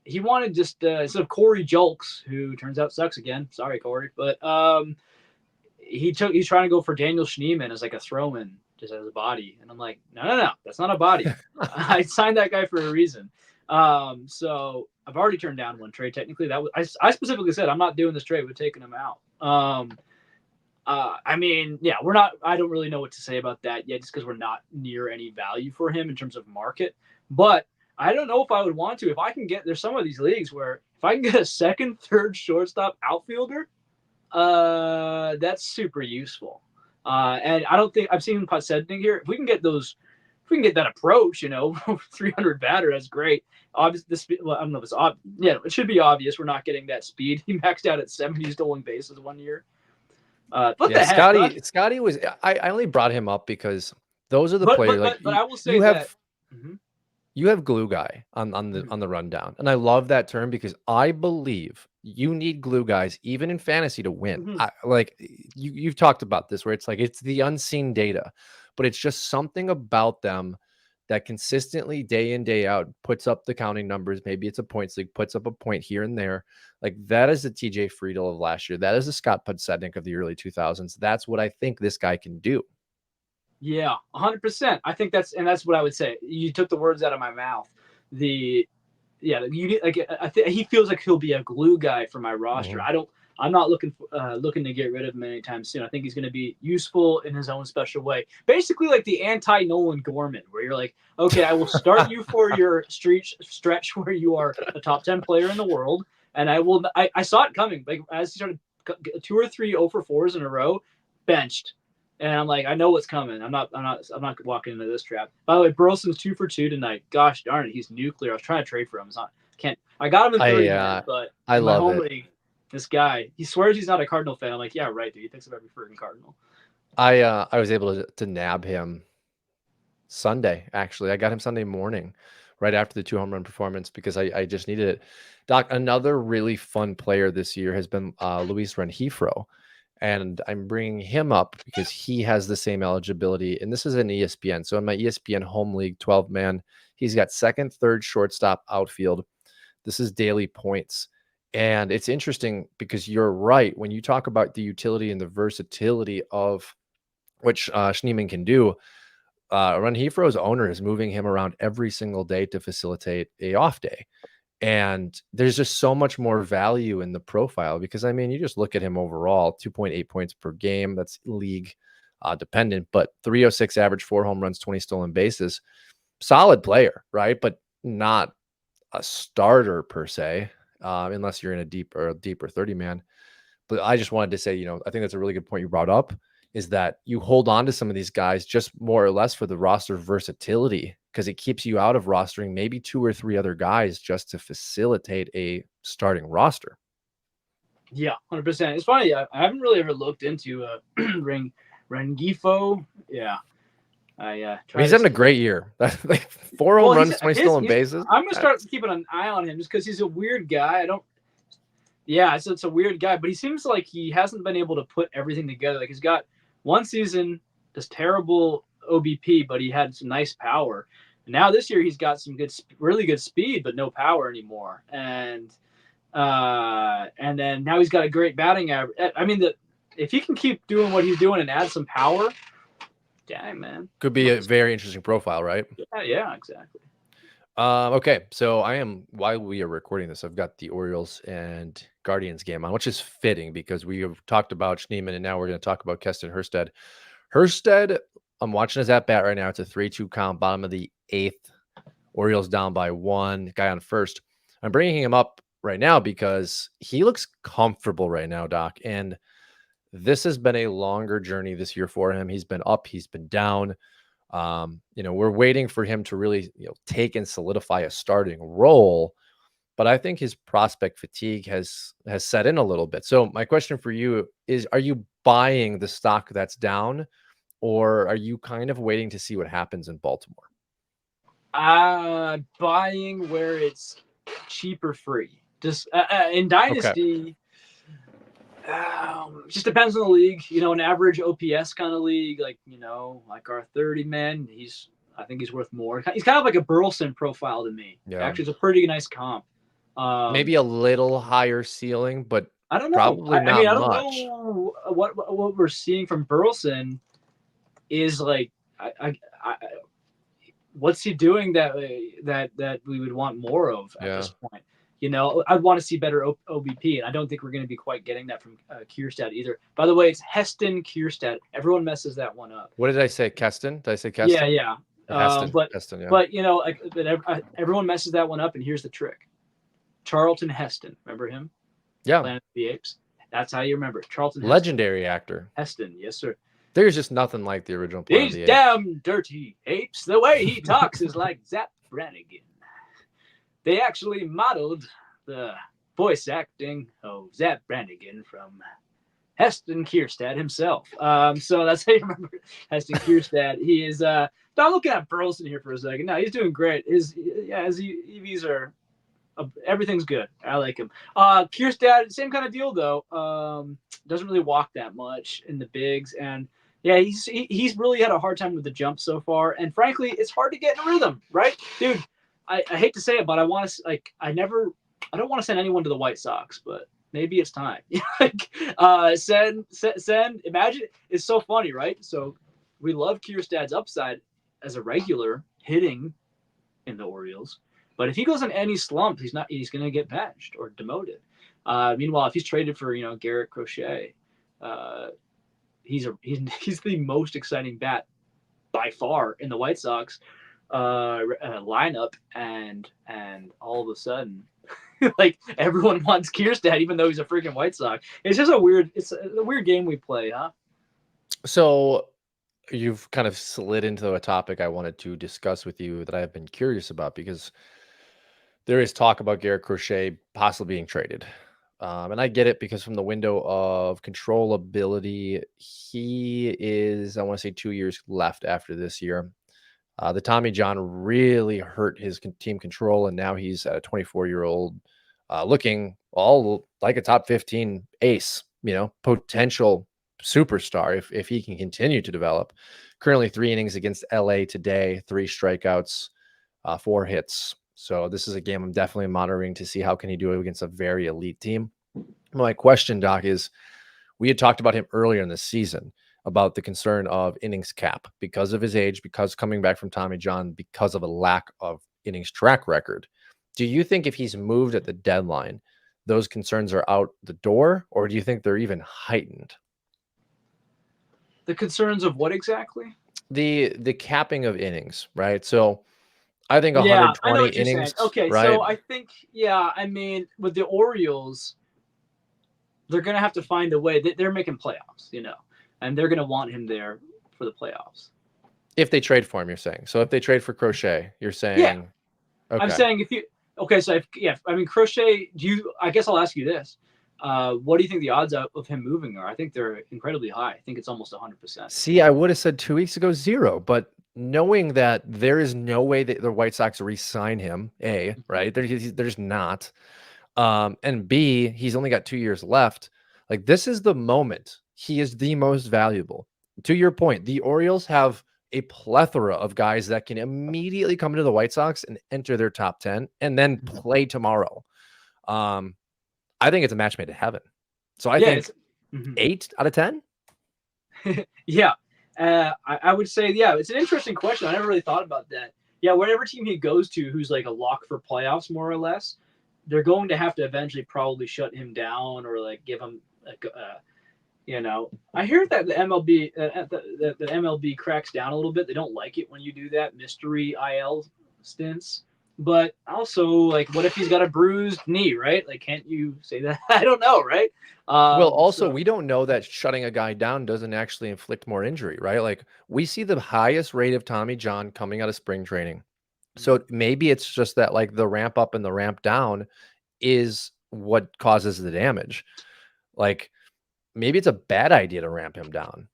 he wanted just instead of Corey Julks, who turns out sucks again. Sorry, Corey, but he's trying to go for Daniel Schneemann as like a throw-in, just as a body, and I'm like, no, that's not a body. I signed that guy for a reason. So I've already turned down one trade. Technically, that was I specifically said I'm not doing this trade. We're taking him out. I mean, yeah, we're not. I don't really know what to say about that yet, just because we're not near any value for him in terms of market. But I don't know if I would want to. If I can get, there's some of these leagues where if I can get a second, third shortstop outfielder, that's super useful. And I don't think I've seen Podsednik here. If we can get those, if we can get that approach, 300 batter, that's great. Obviously, the speed. Well, I don't know if it's yeah, it should be obvious. We're not getting that speed. He maxed out at 70 stolen bases one year. What Yeah, the heck? Scotty was. I only brought him up because those are the But players. but Like but but I will say you that. have Mhm, you have glue guy on the rundown, and I love that term because I believe you need glue guys even in fantasy to win. mhm. You've talked about this where it's like it's the unseen data, but it's just something about them that consistently day in day out puts up the counting numbers. Maybe it's a points league, puts up a point here and there. Like that is the TJ Friedel of last year. That is the Scott Podsednik of the early 2000s. That's what I think this guy can do. Yeah, 100%. I think that's what I would say. You took the words out of my mouth. The Yeah, you need like he feels like he'll be a glue guy for my roster. Mhm. I'm not looking to get rid of him anytime soon. I think he's going to be useful in his own special way. Basically, like the anti Nolan Gorman, where you're like, okay, I will start you for your street stretch where you are a top 10 player in the world, and I will. I saw it coming. Like as he started 2 or 3 0 for 4s in a row, benched. And I'm like, I know what's coming. I'm not walking into this trap. By the way, Burleson's 2 for 2 tonight. Gosh darn it, he's nuclear. I was trying to trade for him. It's not can't. I got him in 30 man, but I in my love home it. league, this guy he swears he's not a Cardinal fan. I'm like, yeah, right, dude. He thinks of every freaking Cardinal. I was able to nab him Sunday, actually. I got him Sunday morning, right after the 2 home run performance because I just needed it. Doc, another really fun player this year has been Luis Renjifro, and I'm bringing him up because he has the same eligibility, and this is an ESPN. So in my ESPN home league 12 man, he's got second, third, shortstop, outfield. This is daily points. And it's interesting because you're right. When you talk about the utility and the versatility of which Schneemann can do, Renjifro's owner is moving him around every single day to facilitate a off day. And there's just so much more value in the profile because I mean, you just look at him overall, 2.8 points per game. That's league dependent, but 306 average, 4 home runs, 20 stolen bases. Solid player, right? But not a starter per se, unless you're in a deeper 30 man. But I just wanted to say, I think that's a really good point you brought up is that you hold on to some of these guys just more or less for the roster versatility because it keeps you out of rostering maybe 2 or 3 other guys just to facilitate a starting roster. Yeah, 100%. It's funny. I haven't really ever looked into Rengifo. Yeah, I I mean, try he's to having a stay. great year. Like 4 Well, home runs, 20 stolen he's. bases. I'm gonna start keeping an eye on him just because he's a weird guy. I don't. Yeah, it's a weird guy, but he seems like he hasn't been able to put everything together. Like he's got one season, this terrible OBP, but he had some nice power. And now this year he's got some really good speed, but no power anymore. And then now he's got a great batting average. I mean, if he can keep doing what he's doing and add some power, dang man, Could be a very interesting profile, right? yeah, exactly. Okay, so while we are recording this, I've got the Orioles and Guardians game on, which is fitting because we have talked about Schneemann and now we're going to talk about Keston Herstead. Herstead, I'm watching his at bat right now. It's a 3-2 count, bottom of the 8th. Orioles down by 1, guy on first. I'm bringing him up right now because he looks comfortable right now, Doc. And this has been a longer journey this year for him. He's been up, he's been down. We're waiting for him to really, take and solidify a starting role. But I think his prospect fatigue has set in a little bit. So my question for you is, are you buying the stock that's down, or are you kind of waiting to see what happens in Baltimore? Buying where it's cheap or free. Just in Okay. Dynasty, just depends on the league. An average OPS kind of league, like our 30 man, I think he's worth more. He's kind of like a Burleson profile to me. Yeah. Actually, it's a pretty nice comp. Um, Maybe a little higher ceiling, but I don't know. probably I not mean, I don't much. know what we're seeing from Burleson is like. I what's he doing that we would want more of at Yeah. this point? You know, I'd want to see better OBP, and I don't think we're going to be quite getting that from Kierstad either. By the way, it's Heston Kierstad. Everyone messes that one up. What did I say? Keston? Did I say Yeah, Keston? yeah. Or Heston? But Heston, yeah. but you know, like, everyone messes that one up, and here's the trick: Charlton Heston. Remember him? Yeah. Planet of the Apes. That's how you remember it. Charlton Heston. Legendary actor. Heston, yes sir. There's just nothing like the original Planet of These the Apes. damn dirty apes. The way he talks is like Zap Brannigan. They actually modeled the voice acting of Zap Brannigan from Heston Kierstad himself. So that's how you remember Heston Kierstad. He is. I'm looking at Burleson here for a second. No, he's doing great. His EVs are. Everything's good. I like him. Kierstad, same kind of deal though. Doesn't really walk that much in the bigs, and yeah, he's really had a hard time with the jump so far. And frankly, it's hard to get in rhythm, right, dude? I hate to say it, but I want to like I don't want to send anyone to the White Sox, but maybe it's time. Like, send. Imagine it's so funny, right? So we love Kierstad's upside as a regular hitting in the Orioles, but if he goes on any slump, he's not. He's going to get benched or demoted. Meanwhile, if he's traded for Garrett Crochet, uh, he's the most exciting bat by far in the White Sox lineup, and all of a sudden, like everyone wants Kierstad, even though he's a freaking White Sox. It's just it's a weird game we play, huh? So you've kind of slid into a topic I wanted to discuss with you that I've been curious about because there is talk about Garrett Crochet possibly being traded. And I get it because from the window of controllability, he is, I want to say, 2 years left after this year. The Tommy John really hurt his team control, and now he's at a 24-year-old looking all like a top 15 ace, potential superstar if he can continue to develop. Currently 3 innings against LA today, 3 strikeouts, 4 hits. So this is a game I'm definitely monitoring to see how can he do it against a very elite team. My question, Doc, is we had talked about him earlier in the season about the concern of innings cap because of his age, because coming back from Tommy John, because of a lack of innings track record. Do you think if he's moved at the deadline, those concerns are out the door, or do you think they're even heightened? The concerns of what exactly? The capping of innings, right? So I think Yeah, I know 120 what you're saying. innings, Okay, right? so I think, yeah, I mean, with the Orioles, they're going to have to find a way. They're making playoffs, and they're going to want him there for the playoffs. If they trade for him, you're saying. So if they trade for Crochet, you're Yeah, saying, I'm okay. saying if you, okay, so I mean, Crochet, I guess I'll ask you this. What do you think the odds of him moving are? I think they're incredibly high. I think it's almost 100%. See, I would have said 2 weeks ago 0, but knowing that there is no way that the White Sox re-sign him, A, right? There's not. And B, he's only got 2 years left. Like, this is the moment. He is the most valuable. To your point, the Orioles have a plethora of guys that can immediately come into the White Sox and enter their top 10 and then play tomorrow. Um, I think it's a match made in heaven. So I Yeah, think it's 8 out of 10. yeah. I would say, yeah, it's an interesting question. I never really thought about that. Yeah, whatever team he goes to, who's like a lock for playoffs, more or less, they're going to have to eventually probably shut him down or like give him like I hear that the MLB cracks down a little bit. They don't like it when you do that mystery IL stints. But also, like, what if he's got a bruised knee, right? Like, can't you say that? I don't know, right? Well, also, So we don't know that shutting a guy down doesn't actually inflict more injury, right? Like, we see the highest rate of Tommy John coming out of spring training. So maybe it's just that, like, the ramp up and the ramp down is what causes the damage. Like, maybe it's a bad idea to ramp him down.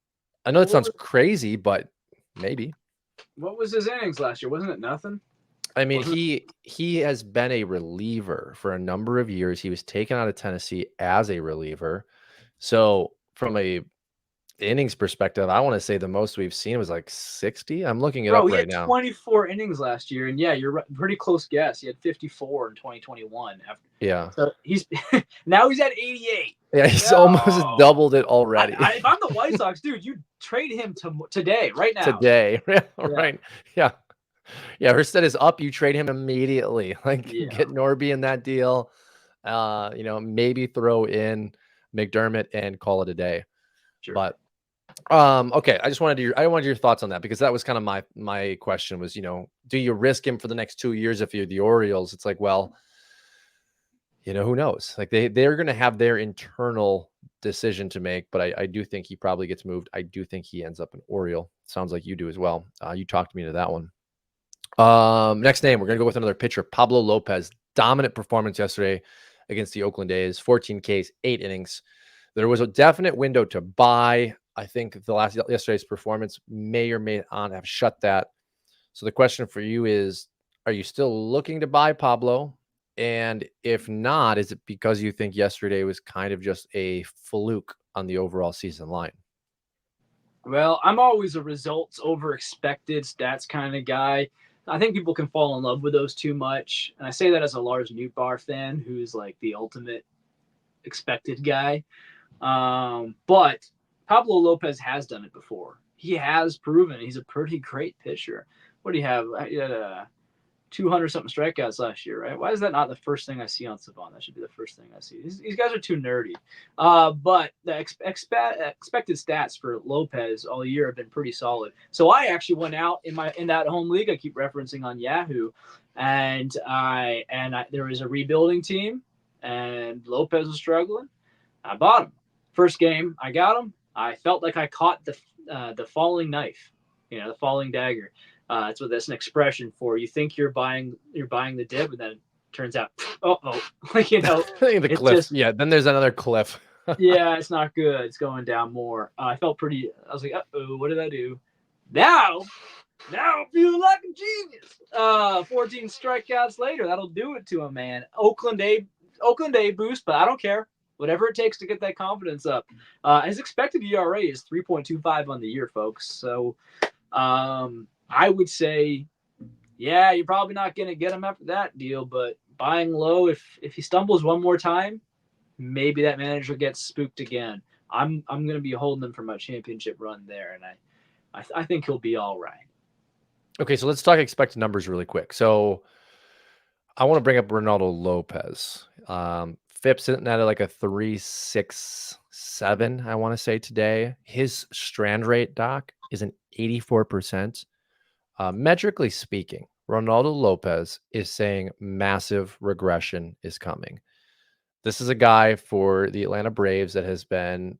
I know well, it sounds crazy, but maybe. what was his innings last year? Wasn't it nothing? I mean, Wasn't he has been a reliever for a number of years. He was taken out of Tennessee as a reliever. So from a innings perspective, I want to say the most we've seen was like 60. I'm looking it Bro, up he right had now. 24 innings last year, and yeah, you're right, pretty close guess. He had 54 in 2021. Yeah. So he's now he's at 88. Yeah, he's almost No, doubled it already if I'm the White Sox, dude, you trade him today, right now. today. Yeah, Right. Yeah. Yeah. Herstead is up. You trade him immediately. Like yeah, get Norby in that deal. Maybe throw in McDermott and call it a day. sure. But okay, I wanted your thoughts on that because that was kind of my question was, do you risk him for the next 2 years if you're the Orioles? It's like, well, who knows? Like they're gonna have their internal decision to make, but I do think he probably gets moved. I do think he ends up an Oriole. Sounds like you do as well. You talked me into that one. Next name, we're gonna go with another pitcher, Pablo Lopez. Dominant performance yesterday against the Oakland A's, 14 Ks, 8 innings. There was a definite window to buy. I think yesterday's performance may or may not have shut that. So the question for you is, are you still looking to buy Pablo? And if not, is it because you think yesterday was kind of just a fluke on the overall season line? Well, I'm always a results over expected stats kind of guy. I think people can fall in love with those too much, and I say that as a Lars Nootbaar fan, who's like the ultimate expected guy. But Pablo Lopez has done it before. He has proven he's a pretty great pitcher. What do you have? He had 200 something strikeouts last year, right? Why is that not the first thing I see on Savant? That should be the first thing I see. These guys are too nerdy. But the expected stats for Lopez all year have been pretty solid. So I actually went out in that home league I keep referencing on Yahoo, and there was a rebuilding team, and Lopez was struggling. I bought him. First game, I got him. I felt like I caught the falling knife, the falling dagger. That's an expression for you think you're buying the dip, and then it turns out, like I think the it's cliff. just Yeah, then there's another cliff. yeah, it's not good. It's going down more. I felt pretty. I was like, what did I do? Now, now I'm feeling like a genius. 14 strikeouts later, that'll do it to him, man. Oakland A boost, but I don't care. Whatever it takes to get that confidence up. His expected ERA is 3.25 on the year, folks. So I would say, yeah, you're probably not going to get him after that deal, but buying low, if he stumbles one more time, maybe that manager gets spooked again. I'm going to be holding him for my championship run there, and I think he'll be all right. Okay, so let's talk expected numbers really quick. So I want to bring up Ronaldo Lopez. FIP sitting at like a 3.67, I want to say today. His strand rate, Doc, is an 84%. Metrically speaking, Ronaldo Lopez is saying massive regression is coming. This is a guy for the Atlanta Braves that has been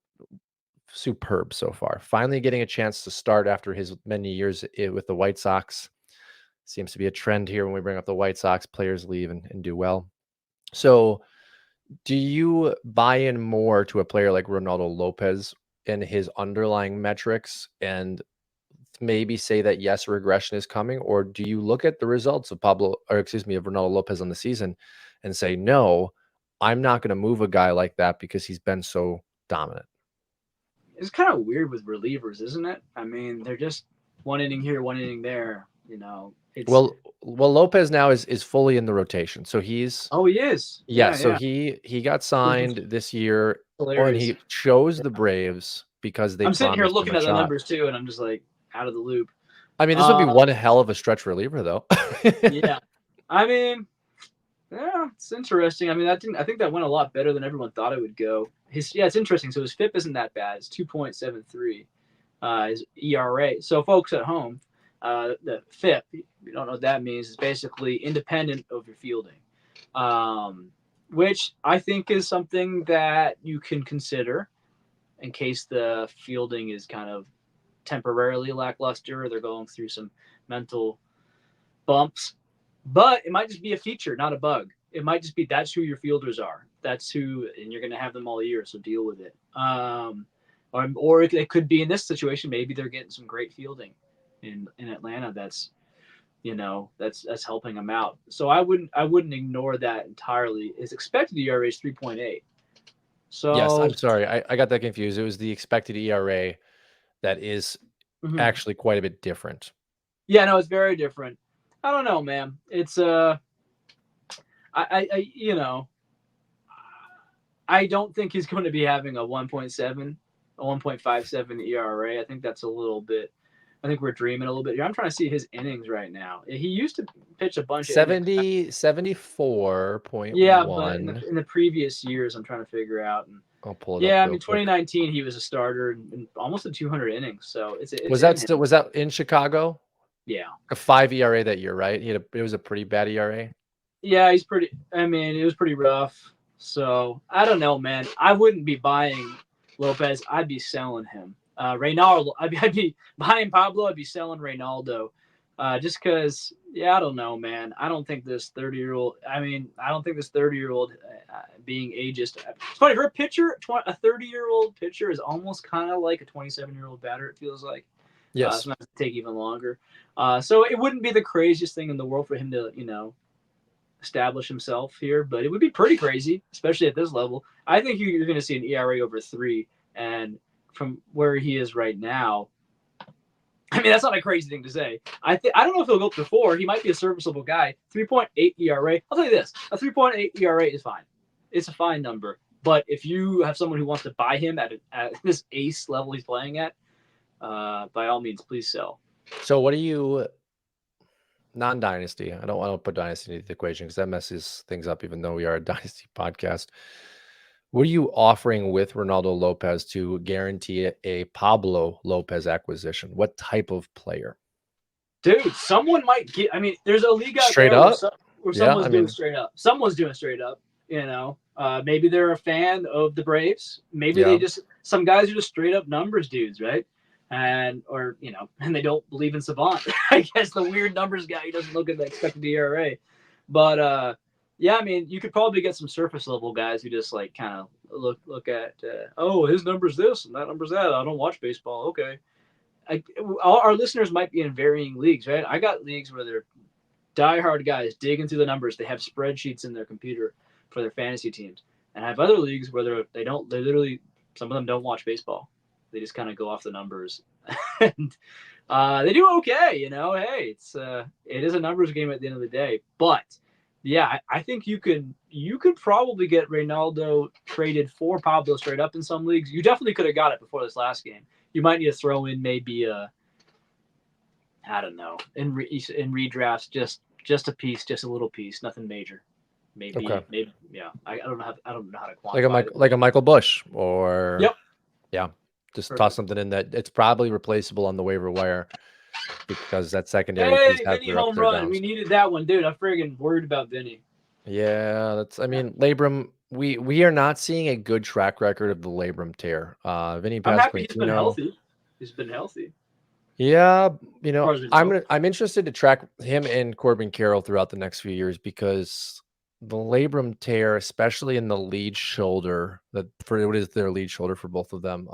superb so far. Finally getting a chance to start after his many years with the White Sox. Seems to be a trend here when we bring up the White Sox, players leave and do well. So, do you buy in more to a player like Ronaldo Lopez and his underlying metrics and maybe say that yes, regression is coming, or do you look at the results of of Ronaldo Lopez on the season and say, no, I'm not going to move a guy like that because he's been so dominant? It's kind of weird with relievers, isn't it? I mean, they're just one inning here, one inning there. It's Well, Lopez now is fully in the rotation, so he's oh he is, yeah, yeah, so yeah, he got which is signed this year. Oh, and hilarious. he chose Yeah. the Braves because they I'm sitting here promised him looking a at the shot. numbers too, and I'm just like out of the loop. I mean, this would be Uh, one hell of a stretch reliever, though. yeah, I mean, yeah, it's interesting. I mean, I think that went a lot better than everyone thought it would go. It's interesting. So his FIP isn't that bad. It's 2.73. His ERA. So folks at home, the FIP, if you don't know what that means, is basically independent of your fielding, um, which I think is something that you can consider in case the fielding is kind of temporarily lackluster or they're going through some mental bumps. But it might just be a feature, not a bug. It might just be that's who your fielders are. That's who, and you're going to have them all year, so deal with it. Or it could be in this situation, maybe they're getting some great fielding in Atlanta. That's helping them out. So I wouldn't ignore that entirely. His expected ERA is 3.8. Yes, So I'm sorry. I got that confused. It was the expected ERA that is mhm. actually quite a bit different. Yeah, no, it's very different. I don't know, man. It's I you know, I don't think he's going to be having a 1.7, a 1.57 ERA. I think that's a little bit. I think we're dreaming a little bit here. I'm trying to see his innings right now. He used to pitch a bunch of innings. 74.1. Yeah, but in the previous years, I'm trying to figure out. And I'll pull it up yeah, I real mean, quick. 2019 he was a starter in almost a 200 innings, so it's Was in that him. still was that in Chicago? Yeah, A 5 ERA that year, right? It was a pretty bad ERA. yeah, he's pretty. I mean, it was pretty rough. So I don't know, man. I wouldn't be buying Lopez. I'd be selling him. Reynaldo. I'd be buying Pablo. I'd be selling Reynaldo. Just because, yeah, I don't know, man. I don't think this 30-year-old. I mean, I don't think this 30-year-old being ageist. It's funny for a pitcher. A 30-year-old pitcher is almost kind of like a 27-year-old batter. It feels like. Yes. Sometimes it take even longer. So it wouldn't be the craziest thing in the world for him to, establish himself here, but it would be pretty crazy, especially at this level. I think you're going to see an ERA over 3, and from where he is right now, I mean that's not a crazy thing to say. I don't know if he'll go up to 4. He might be a serviceable guy. 3.8 ERA. I'll tell you this: a 3.8 ERA is fine. It's a fine number. But if you have someone who wants to buy him at this ace level he's playing at, by all means, please sell. So what do you non-dynasty? I don't want to put dynasty into the equation because that messes things up, even though we are a dynasty podcast. What are you offering with Ronaldo Lopez to guarantee a Pablo Lopez acquisition? What type of player? Dude, someone might get. I mean, there's a league out Straight there where up? Yeah, someone's I doing mean, straight up. Someone's doing straight up. Maybe they're a fan of the Braves. Maybe they yeah. just some guys are just straight up numbers dudes, right? And they don't believe in Savant. I guess the weird numbers guy who doesn't look at the expected ERA. But yeah, I mean, you could probably get some surface level guys who just like kind of look at oh his number's this and that number's that. I don't watch baseball. Okay, all our listeners might be in varying leagues, right? I got leagues where they're diehard guys digging through the numbers. They have spreadsheets in their computer for their fantasy teams, and I have other leagues where they don't. They literally some of them don't watch baseball. They just kind of go off the numbers, and they do okay. Hey, it is a numbers game at the end of the day, but. Yeah, I think you could probably get Reynaldo traded for Pablo straight up in some leagues. You definitely could have got it before this last game. You might need to throw in maybe I don't know in redrafts just a piece, just a little piece, nothing major. Okay. Maybe yeah. I don't know how to Like a quantify Mike, it. like a Michael Bush, or Yep, yeah, just toss perfect. something in that it's probably replaceable on the waiver wire because that secondary piece Hey, has Vinny their ups, home their run. We downs. needed that one, dude. I'm friggin' worried about Vinny. Yeah, that's. I Yeah. mean, Labrum. We are not seeing a good track record of the Labrum tear. Vinny I'm happy he's been Pasquantino. healthy. He's been healthy Yeah, as far as we know. I'm interested to track him and Corbin Carroll throughout the next few years because the labrum tear, especially in the lead shoulder, that for what is their lead shoulder for both of them,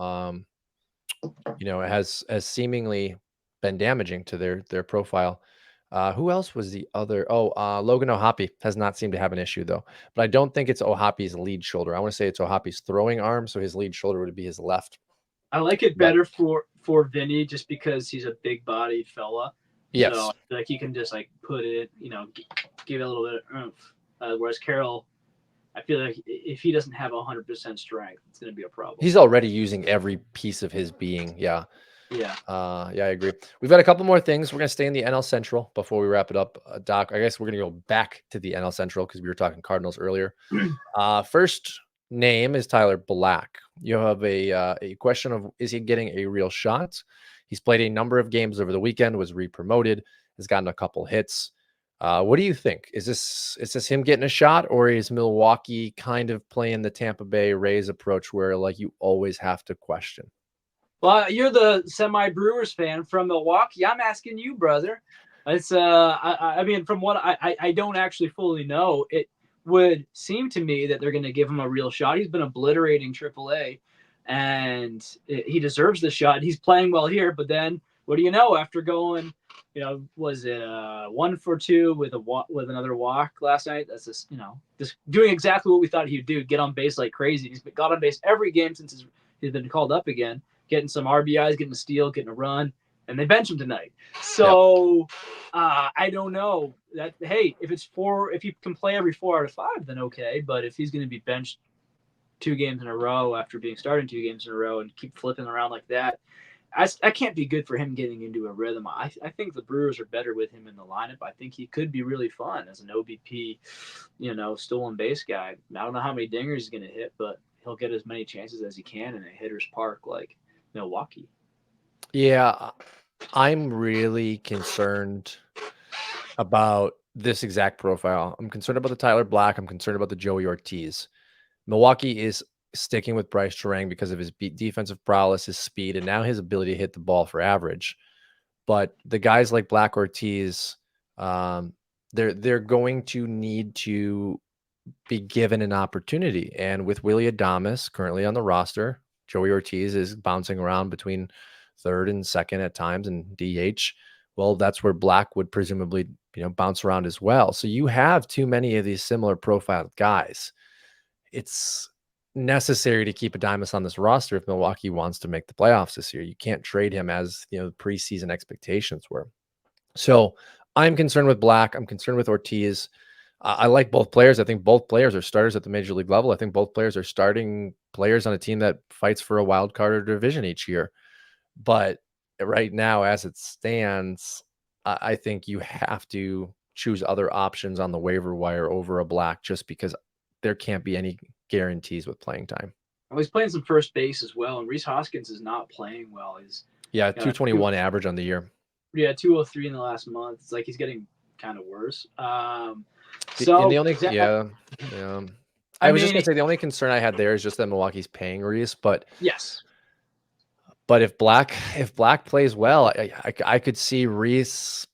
it has seemingly been damaging to their profile. Who else was the other? Oh, Logan O'Hoppe has not seemed to have an issue though, but I don't think it's O'Hoppe's lead shoulder. I want to say it's O'Hoppe's throwing arm, so his lead shoulder would be his left. I like it But better for Vinny just because he's a big body fella. So yes, like he can just like put it, give it a little bit of oomph. Whereas Carroll, I feel like if he doesn't have 100% strength, it's going to be a problem. he's already using every piece of his being. Yeah. Yeah. Yeah, I agree. We've got a couple more things. We're gonna stay in the NL Central before we wrap it up, Doc. I guess we're gonna go back to the NL Central because we were talking Cardinals earlier. First name is Tyler Black. You have a question of is he getting a real shot? He's played a number of games over the weekend, was re-promoted, has gotten a couple hits. What do you think? Is this him getting a shot, or is Milwaukee kind of playing the Tampa Bay Rays approach where like you always have to question? Well, you're the semi Brewers fan from Milwaukee. I'm asking you, brother. It's I mean, from what I don't actually fully know, it would seem to me that they're going to give him a real shot. He's been obliterating AAA, and he deserves the shot. He's playing well here, but then what do you know? After going Was it 1 for 2 with with another walk last night? That's just doing exactly what we thought he'd do: get on base like crazy. He's got on base every game since he's been called up again, getting some RBIs, getting a steal, getting a run, and they bench him tonight. Yep. So I don't know that. Hey, if he can play every 4 out of 5, then okay. But if he's going to be benched 2 games in a row after being started 2 games in a row and keep flipping around like that, I can't be good for him getting into a rhythm. I think the Brewers are better with him in the lineup. I think he could be really fun as an OBP, stolen base guy. I don't know how many dingers he's going to hit, but he'll get as many chances as he can in a hitter's park like Milwaukee. Yeah, I'm really concerned about this exact profile. I'm concerned about the Tyler Black. I'm concerned about the Joey Ortiz. Milwaukee is sticking with Bryce Terang because of his defensive prowess, his speed, and now his ability to hit the ball for average. But the guys like Black Ortiz, um, they're going to need to be given an opportunity. And with Willie Adames currently on the roster, Joey Ortiz is bouncing around between third and second at times and DH. Well, that's where Black would presumably, bounce around as well. So you have too many of these similar profiled guys. It's necessary to keep Adames on this roster if Milwaukee wants to make the playoffs this year. You can't trade him as, the preseason expectations were. So I'm concerned with Black. I'm concerned with Ortiz. I like both players. I think both players are starters at the major league level. I think both players are starting players on a team that fights for a wild card or division each year. But right now, as it stands, I think you have to choose other options on the waiver wire over a Black just because there can't be any guarantees with playing time. Well, he's playing some first base as well, and Reese Hoskins is not playing well. He's Yeah, got a 221 average on the year. 203 in the last month. It's like he's getting kind of worse. And the So only, I, yeah, yeah. I I was just mean, gonna say the only concern I had there is just that Milwaukee's paying Reese, yes, but if Black plays well, I could see Reese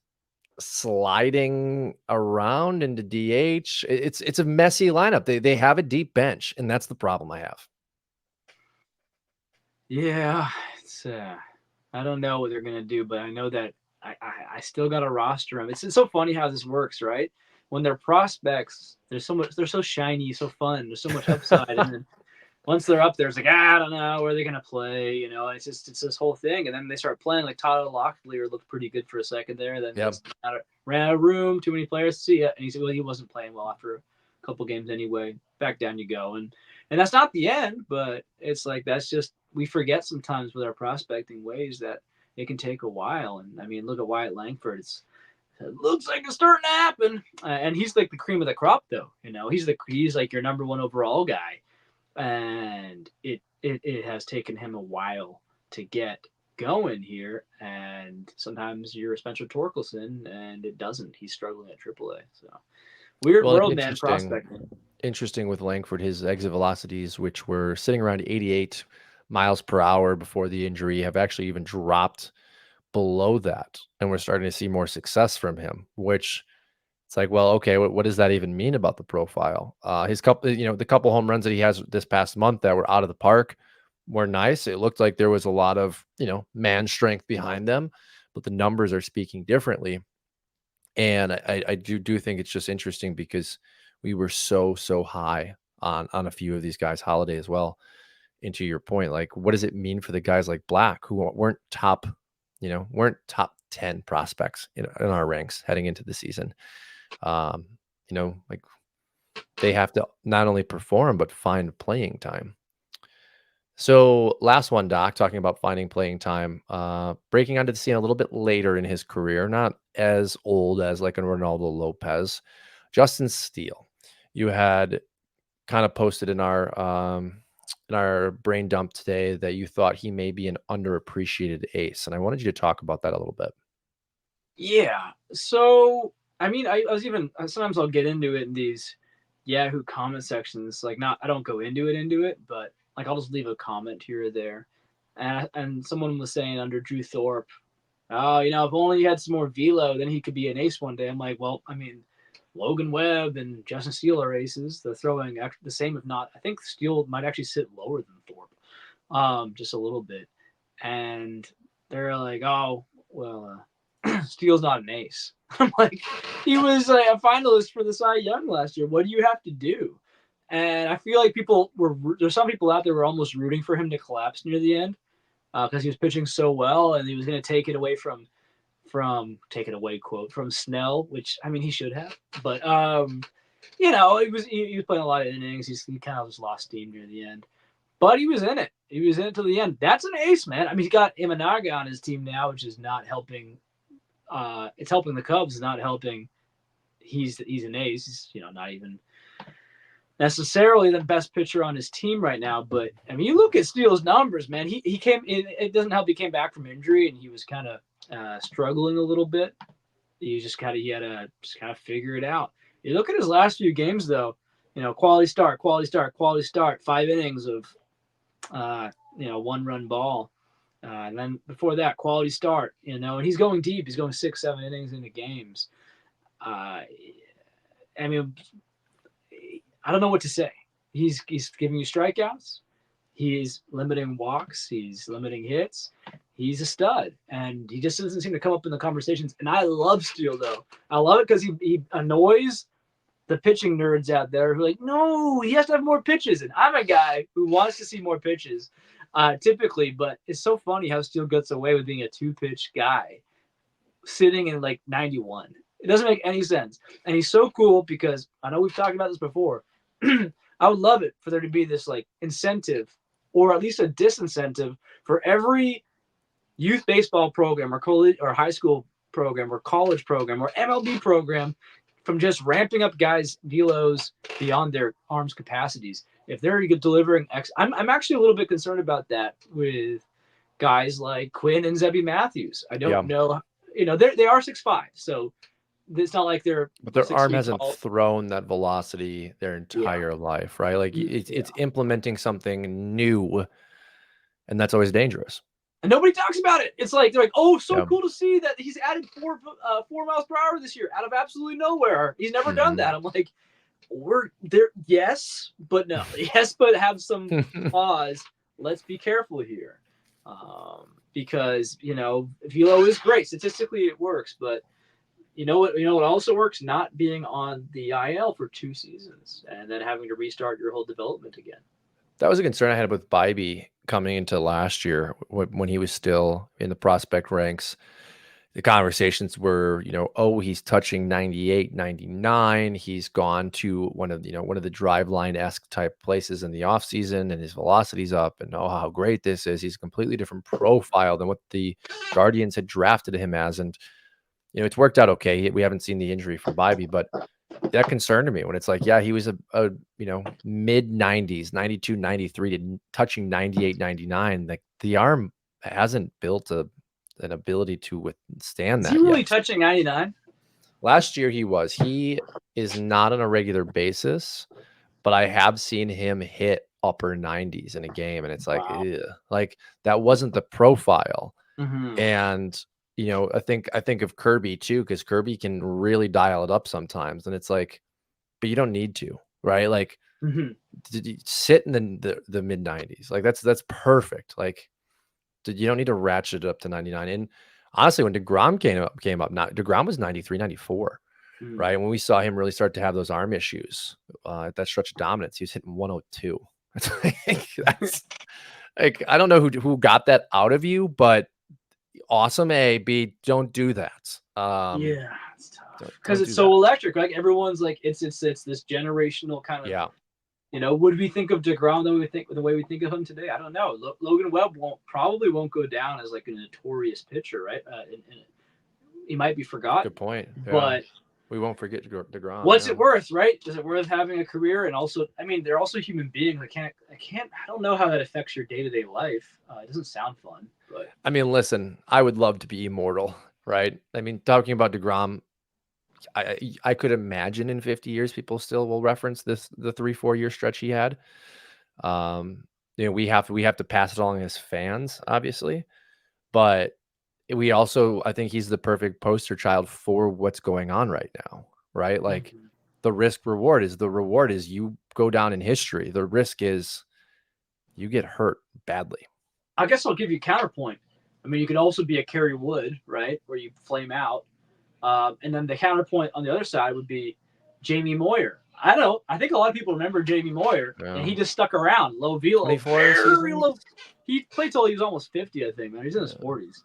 sliding around into DH. It's a messy lineup. They have a deep bench, and that's the problem I have. yeah, it's I don't know what they're gonna do, but I know that I still got to roster them. It's so funny how this works, right? When they're prospects, they're so shiny, so fun, there's so much upside, and then once they're up there, it's like I don't know where they're gonna play. It's this whole thing, and then they start playing like Tyler Locklear looked pretty good for a second there. Then Yep. just ran out of room, too many players to see it, and he said, well, he wasn't playing well after a couple games anyway. Back down you go, and that's not the end, but it's like that's just we forget sometimes with our prospecting ways that it can take a while. And I mean, look at Wyatt Langford. It looks like it's starting to happen, and he's like the cream of the crop, though. He's like your number one overall guy, and it has taken him a while to get going here. And sometimes you're a Spencer Torkelson, and it doesn't. He's struggling at AAA. So weird Well, world, man. Prospecting. interesting with Langford, his exit velocities, which were sitting around 88 miles per hour before the injury, have actually even dropped below that, and we're starting to see more success from him. Which it's like, well, okay, what does that even mean about the profile? His couple, the couple home runs that he has this past month that were out of the park were nice. It looked like there was a lot of man strength behind them, but the numbers are speaking differently. And I do think it's just interesting because we were so high on a few of these guys, Holiday as well. And to your point, like, what does it mean for the guys like Black who weren't top 10 prospects in our ranks heading into the season? Um, like they have to not only perform but find playing time. So last one, Doc, talking about finding playing time, breaking onto the scene a little bit later in his career, not as old as like a Ronaldo Lopez, Justin Steele. You had kind of posted in our brain dump today that you thought he may be an underappreciated ace, and I wanted you to talk about that a little bit. Yeah. So I mean, I was even sometimes I'll get into it in these Yahoo comment sections. Like, not I don't go into it, but like I'll just leave a comment here or there. And someone was saying under Drew Thorpe, oh, if only he had some more velo, then he could be an ace one day. I'm like, well, I mean, Logan Webb and Justin Steele are aces. They're throwing the same, if not, I think Steele might actually sit lower than Thorpe, just a little bit. And they're like, oh, well, Steele's not an ace. I'm like, he was a finalist for the Cy Young last year. What do you have to do? And I feel like there's some people out there who were almost rooting for him to collapse near the end because he was pitching so well and he was going to take it away take it away quote from Snell, which I mean he should have, but he was playing a lot of innings. He kind of just lost steam near the end, but he was in it. He was in it till the end. That's an ace, man. I mean, he's got Imanaga on his team now, which is not helping. It's helping the Cubs, not helping. He's an ace. He's not even necessarily the best pitcher on his team right now. But I mean, you look at Steele's numbers, man. He came. It doesn't help. He came back from injury and he was kind of struggling a little bit. He had to just kind of figure it out. You look at his last few games though. Quality start, quality start, quality start. 5 innings of 1-run ball. And then before that, quality start, and he's going deep. He's going 6-7 innings into games. I mean, I don't know what to say. He's giving you strikeouts. He's limiting walks. He's limiting hits. He's a stud, and he just doesn't seem to come up in the conversations. And I love Steele, though. I love it because he annoys the pitching nerds out there who are like, no, he has to have more pitches. And I'm a guy who wants to see more pitches, typically. But it's so funny how Steele gets away with being a 2-pitch guy sitting in like 91. It doesn't make any sense. And he's so cool because I know we've talked about this before. I would love it for there to be this like incentive or at least a disincentive for every youth baseball program or college or high school program or college program or MLB program from just ramping up guys' velos beyond their arms capacities. If they're delivering I'm actually a little bit concerned about that with guys like Quinn and Zebby Matthews. I don't know. They are 6'5", so it's not like they're. But their 6 arm feet hasn't tall. thrown that velocity their entire life, right? Like it's implementing something new, and that's always dangerous. And nobody talks about it. It's like they're like, oh, so cool to see that he's added 4 miles per hour this year out of absolutely nowhere. He's never done that. I'm like, we're there, yes, but no, yes, but have some pause. Let's be careful here, because velo is great statistically, it works, but you know what also works? Not being on the IL for 2 seasons and then having to restart your whole development again. That was a concern I had with Bybee coming into last year when he was still in the prospect ranks. The conversations were, oh, he's touching 98, 99. He's gone to one of the Driveline-esque type places in the offseason and his velocity's up and oh, how great this is. He's a completely different profile than what the Guardians had drafted him as. And, it's worked out okay. We haven't seen the injury for Bybee, but that concerned me when it's like, yeah, he was a mid 90s, 92, 93 to touching 98, 99. Like the arm hasn't built an ability to withstand that. Is he really touching 99? Last year he is not on a regular basis, but I have seen him hit upper 90s in a game. And it's like, like that wasn't the profile. Mm-hmm. And I think of Kirby too, because Kirby can really dial it up sometimes, and it's like, but you don't need to, right? Like, sit in the mid 90s, like that's perfect. Like, you don't need to ratchet it up to 99. And honestly, when DeGrom came up, not DeGrom was 93, 94, right? When we saw him really start to have those arm issues, at that stretch of dominance, he was hitting 102. That's like I don't know who got that out of you, but awesome. A, B, don't do that. Yeah, it's tough because it's so electric. Like everyone's like, it's this generational kind of. Would we think of DeGrom the way we think of him today? I don't know. Logan Webb probably won't go down as like a notorious pitcher, right? He might be forgotten. Good point. Yeah. But we won't forget DeGrom. What's it worth, right? Is it worth having a career? And also, I mean, they're also human beings. I don't know how that affects your day-to-day life. It doesn't sound fun, but I mean, listen, I would love to be immortal, right? I mean, talking about DeGrom, I could imagine in 50 years, people still will reference the 3-4 year stretch he had. We have to pass it along as fans, obviously, but we also, I think he's the perfect poster child for what's going on right now, right? Like the reward is you go down in history. The risk is you get hurt badly. I guess I'll give you counterpoint. I mean, you could also be a Kerry Wood, right, where you flame out. And then the counterpoint on the other side would be Jamie Moyer. I don't know. I think a lot of people remember Jamie Moyer, and Yeah. he just stuck around. Low velo, 24 very seasons. low. He played till he was almost 50, I think. Man, he's in his Yeah. 40s.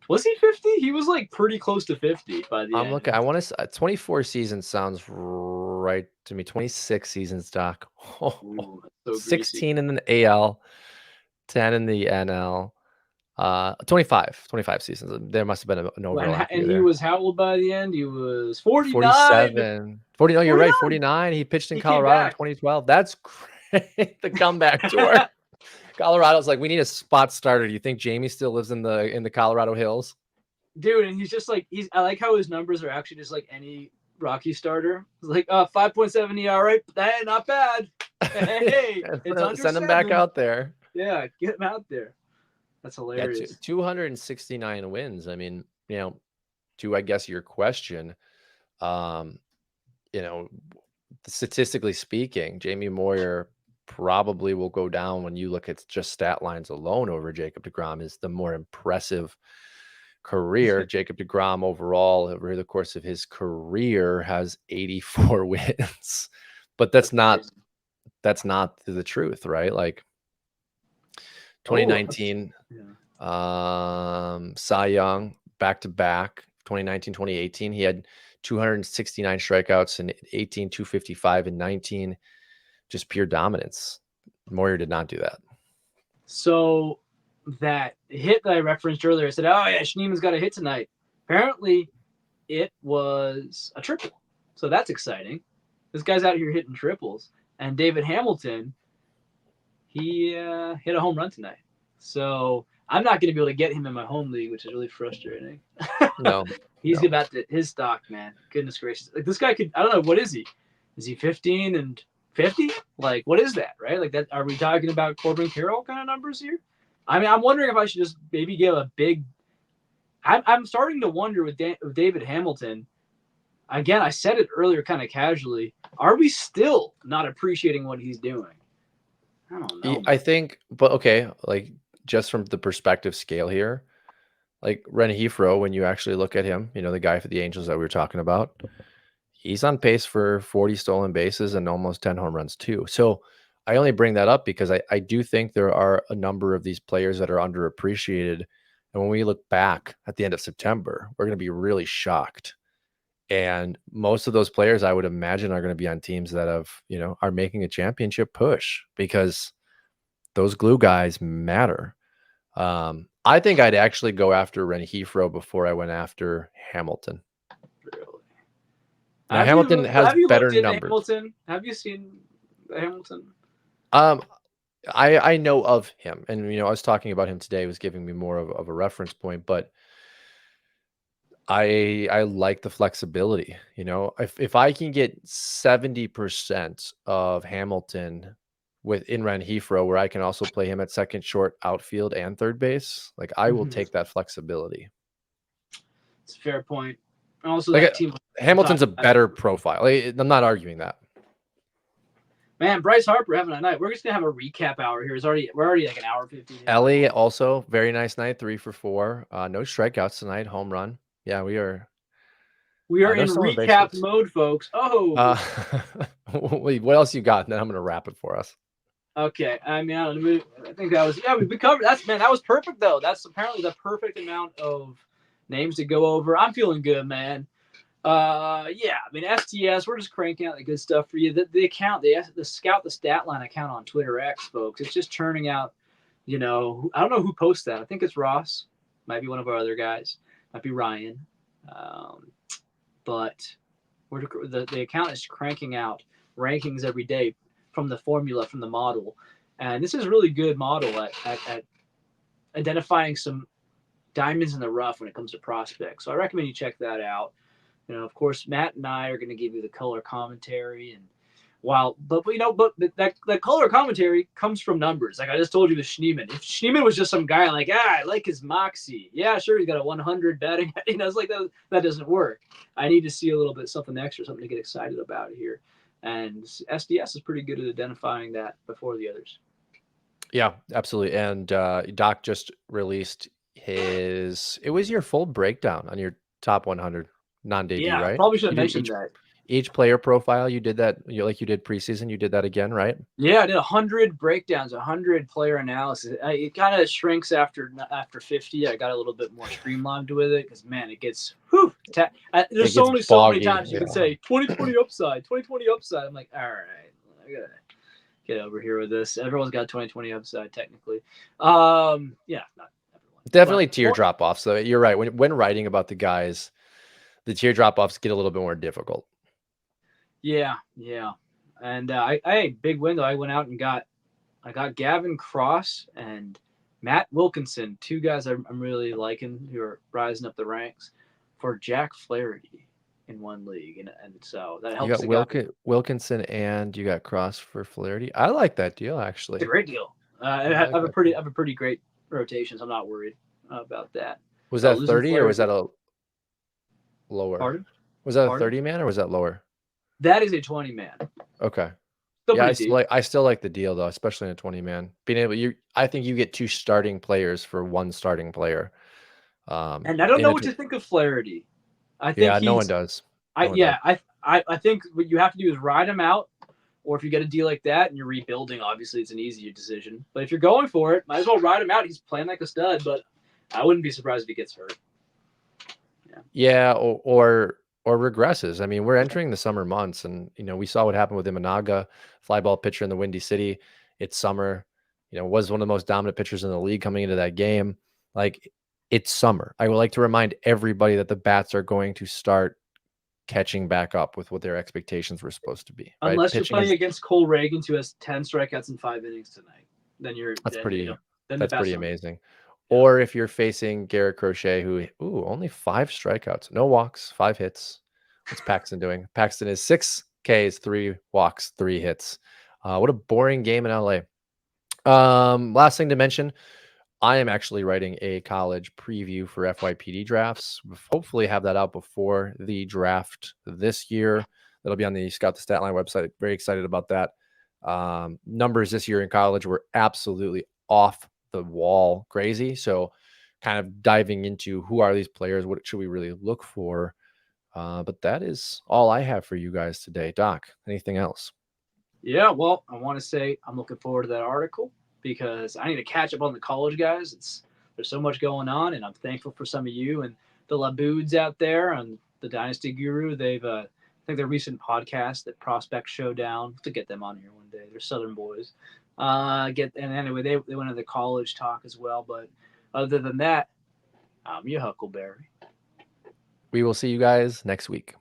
Was he 50? He was like pretty close to 50 by the I'm end. looking. I want to. 24 seasons sounds right to me. 26 seasons, Doc. Ooh, that's so greasy. 16 in the AL, 10 in the NL. 25 seasons. There must have been an overlap And year he there. was how old by the end? He was 49. 47, 40. No, you're right. 49. 49. He pitched in He came Colorado in back. 2012. That's great. The comeback tour. Colorado's like, we need a spot starter. Do you think Jamie still lives in the Colorado hills? Dude, and he's just like I like how his numbers are actually just like any Rocky starter. It's like 5.7 ERA, not bad. Hey, it's under Send him back 7. out there. Yeah, get him out there. That's Yeah, hilarious. 269 wins. I mean, to I guess your question, um, statistically speaking, Jamie Moyer probably will go down when you look at just stat lines alone over Jacob deGrom is the more impressive career. Jacob deGrom overall over the course of his career has 84 wins, but That's crazy. that's not the truth, right? Like Oh, 2019, yeah. Cy Young back to back, 2019, 2018. He had 269 strikeouts and 18, 255 and 19, just pure dominance. Moyer did not do that. So that hit that I referenced earlier, I said, "Oh yeah, Schneemann's got a hit tonight." Apparently, it was a triple. So that's exciting. This guy's out here hitting triples, and David Hamilton, he hit a home run tonight. So I'm not going to be able to get him in my home league, which is really frustrating. No, He's no. about to his stock, man. Goodness gracious! Like this guy could. I don't know what is he. Is he 15 and 50? Like what is that? Right? Like that. Are we talking about Corbin Carroll kind of numbers here? I mean, I'm wondering if I should just maybe give a big. I'm starting to wonder with David Hamilton. Again, I said it earlier, kind of casually. Are we still not appreciating what he's doing? I don't know, I man. think, but okay, like just from the perspective scale here, like Renhefro, when you actually look at him, the guy for the Angels that we were talking about, he's on pace for 40 stolen bases and almost 10 home runs too. So I only bring that up because I do think there are a number of these players that are underappreciated. And when we look back at the end of September, we're going to be really shocked. And most of those players, I would imagine, are going to be on teams that are making a championship push because those glue guys matter. I think I'd actually go after Renhefro before I went after Hamilton. Really. Now Hamilton has Have you better looked into numbers. Hamilton? Have you seen Hamilton? Um, I know of him, and I was talking about him today. Was giving me more of a reference point, but I like the flexibility. If I can get 70% of Hamilton within Renhefro, where I can also play him at second, short, outfield, and third base, like I will Mm-hmm. take that flexibility. It's a fair point. And also Like that team we're Hamilton's a talking about. better profile. Like, I'm not arguing that. Man, Bryce Harper having a night. We're just gonna have a recap hour here. We're already like an hour 15 in. Ellie also very nice night, 3 for 4. No strikeouts tonight, home run. Yeah, we are. We are No in stolen base recap hits. mode, folks. Uh, Oh, wait, what else you got? And then I'm gonna wrap it for us. okay. I mean, I think that was we covered. That was perfect though. That's apparently the perfect amount of names to go over. I'm feeling good, man. Yeah. I mean, STS. We're just cranking out the good stuff for you. The account, the Scout the Stat Line account on Twitter X, folks. It's just churning out. I don't know who posts that. I think it's Ross. Might be one of our other guys. Might be Ryan. Um, but the account is cranking out rankings every day from the formula, from the model. And this is a really good model at identifying some diamonds in the rough when it comes to prospects. So I recommend you check that out. Of course, Matt and I are going to give you the color commentary and but that color commentary comes from numbers. Like I just told you with Schneemann. If Schneemann was just some guy like, I like his moxie. Yeah, sure, he's got a 100 batting. It's like that doesn't work. I need to see a little bit something extra, something to get excited about here. And SDS is pretty good at identifying that before the others. Yeah, absolutely. And Doc just released it was your full breakdown on your top 100 non-debut, Yeah, right? probably should You have did mentioned that. each player profile. You did that, like you did preseason. You did that again, right? Yeah, I did 100 breakdowns, 100 player analysis. It kind of shrinks after 50. I got a little bit more streamlined with it because man, it gets whew. It There's gets only so many boggy. times you can Yeah. say 2020 upside, 2020 upside. I'm like, all right, I gotta get over here with this. Everyone's got 2020 upside technically. Yeah, not everyone, but Definitely teardrop offs, though. You're right. When writing about the guys, the teardrop offs get a little bit more difficult. yeah, yeah. And I big window. I went out and I got Gavin Cross and Matt Wilkinson, two guys I'm really liking who are rising up the ranks for Jack Flaherty in one league, and so that You helps got the guy. Wilkinson and you got Cross for Flaherty. I like that deal, It's a actually. great deal. I I like that deal. have a pretty great rotation, so I'm not worried about that. Was that Losing 30 or was Flaherty, that a lower? pardon, Was that a pardon. 30 man or was that lower? That is a 20 man, Okay. still Yeah, pretty deep. I still like the deal though, especially in a 20 man. Being able I think you get two starting players for one starting player. And I don't In know a what to think of Flaherty. I think Yeah, no one he's does. I No one does. yeah I think what you have to do is ride him out. Or if you get a deal like that and you're rebuilding, obviously it's an easier decision. But if you're going for it, might as well ride him out. He's playing like a stud, but I wouldn't be surprised if he gets hurt. Yeah. Yeah, or regresses. I mean, we're entering the summer months, and we saw what happened with Imanaga, fly ball pitcher in the Windy City. It's summer. Was one of the most dominant pitchers in the league coming into that game. Like, it's summer. I would like to remind everybody that the bats are going to start catching back up with what their expectations were supposed to be. Right? Unless you're Pitching playing is against Cole Reagan, who has 10 strikeouts in 5 innings tonight, that's pretty then the that's best pretty on. amazing. Yeah. Or if you're facing Garrett Crochet, who only 5 strikeouts, no walks, 5 hits. What's Paxton doing? Paxton is 6 Ks, 3 walks, 3 hits. What a boring game in LA. Last thing to mention, I am actually writing a college preview for FYPD drafts. Hopefully have that out before the draft this year. That'll be on the Scout the Stat Line website. Very excited about that. Numbers this year in college were absolutely off the wall crazy. So kind of diving into who are these players? What should we really look for? But that is all I have for you guys today. Doc, anything else? Yeah, well, I want to say I'm looking forward to that article because I need to catch up on the college guys. There's so much going on, and I'm thankful for some of you and the Laboods out there and the Dynasty Guru. I think their recent podcast, the Prospect Showdown, to get them on here one day. They're Southern boys. And anyway, they went into the college talk as well. But other than that, I'm your Huckleberry. We will see you guys next week.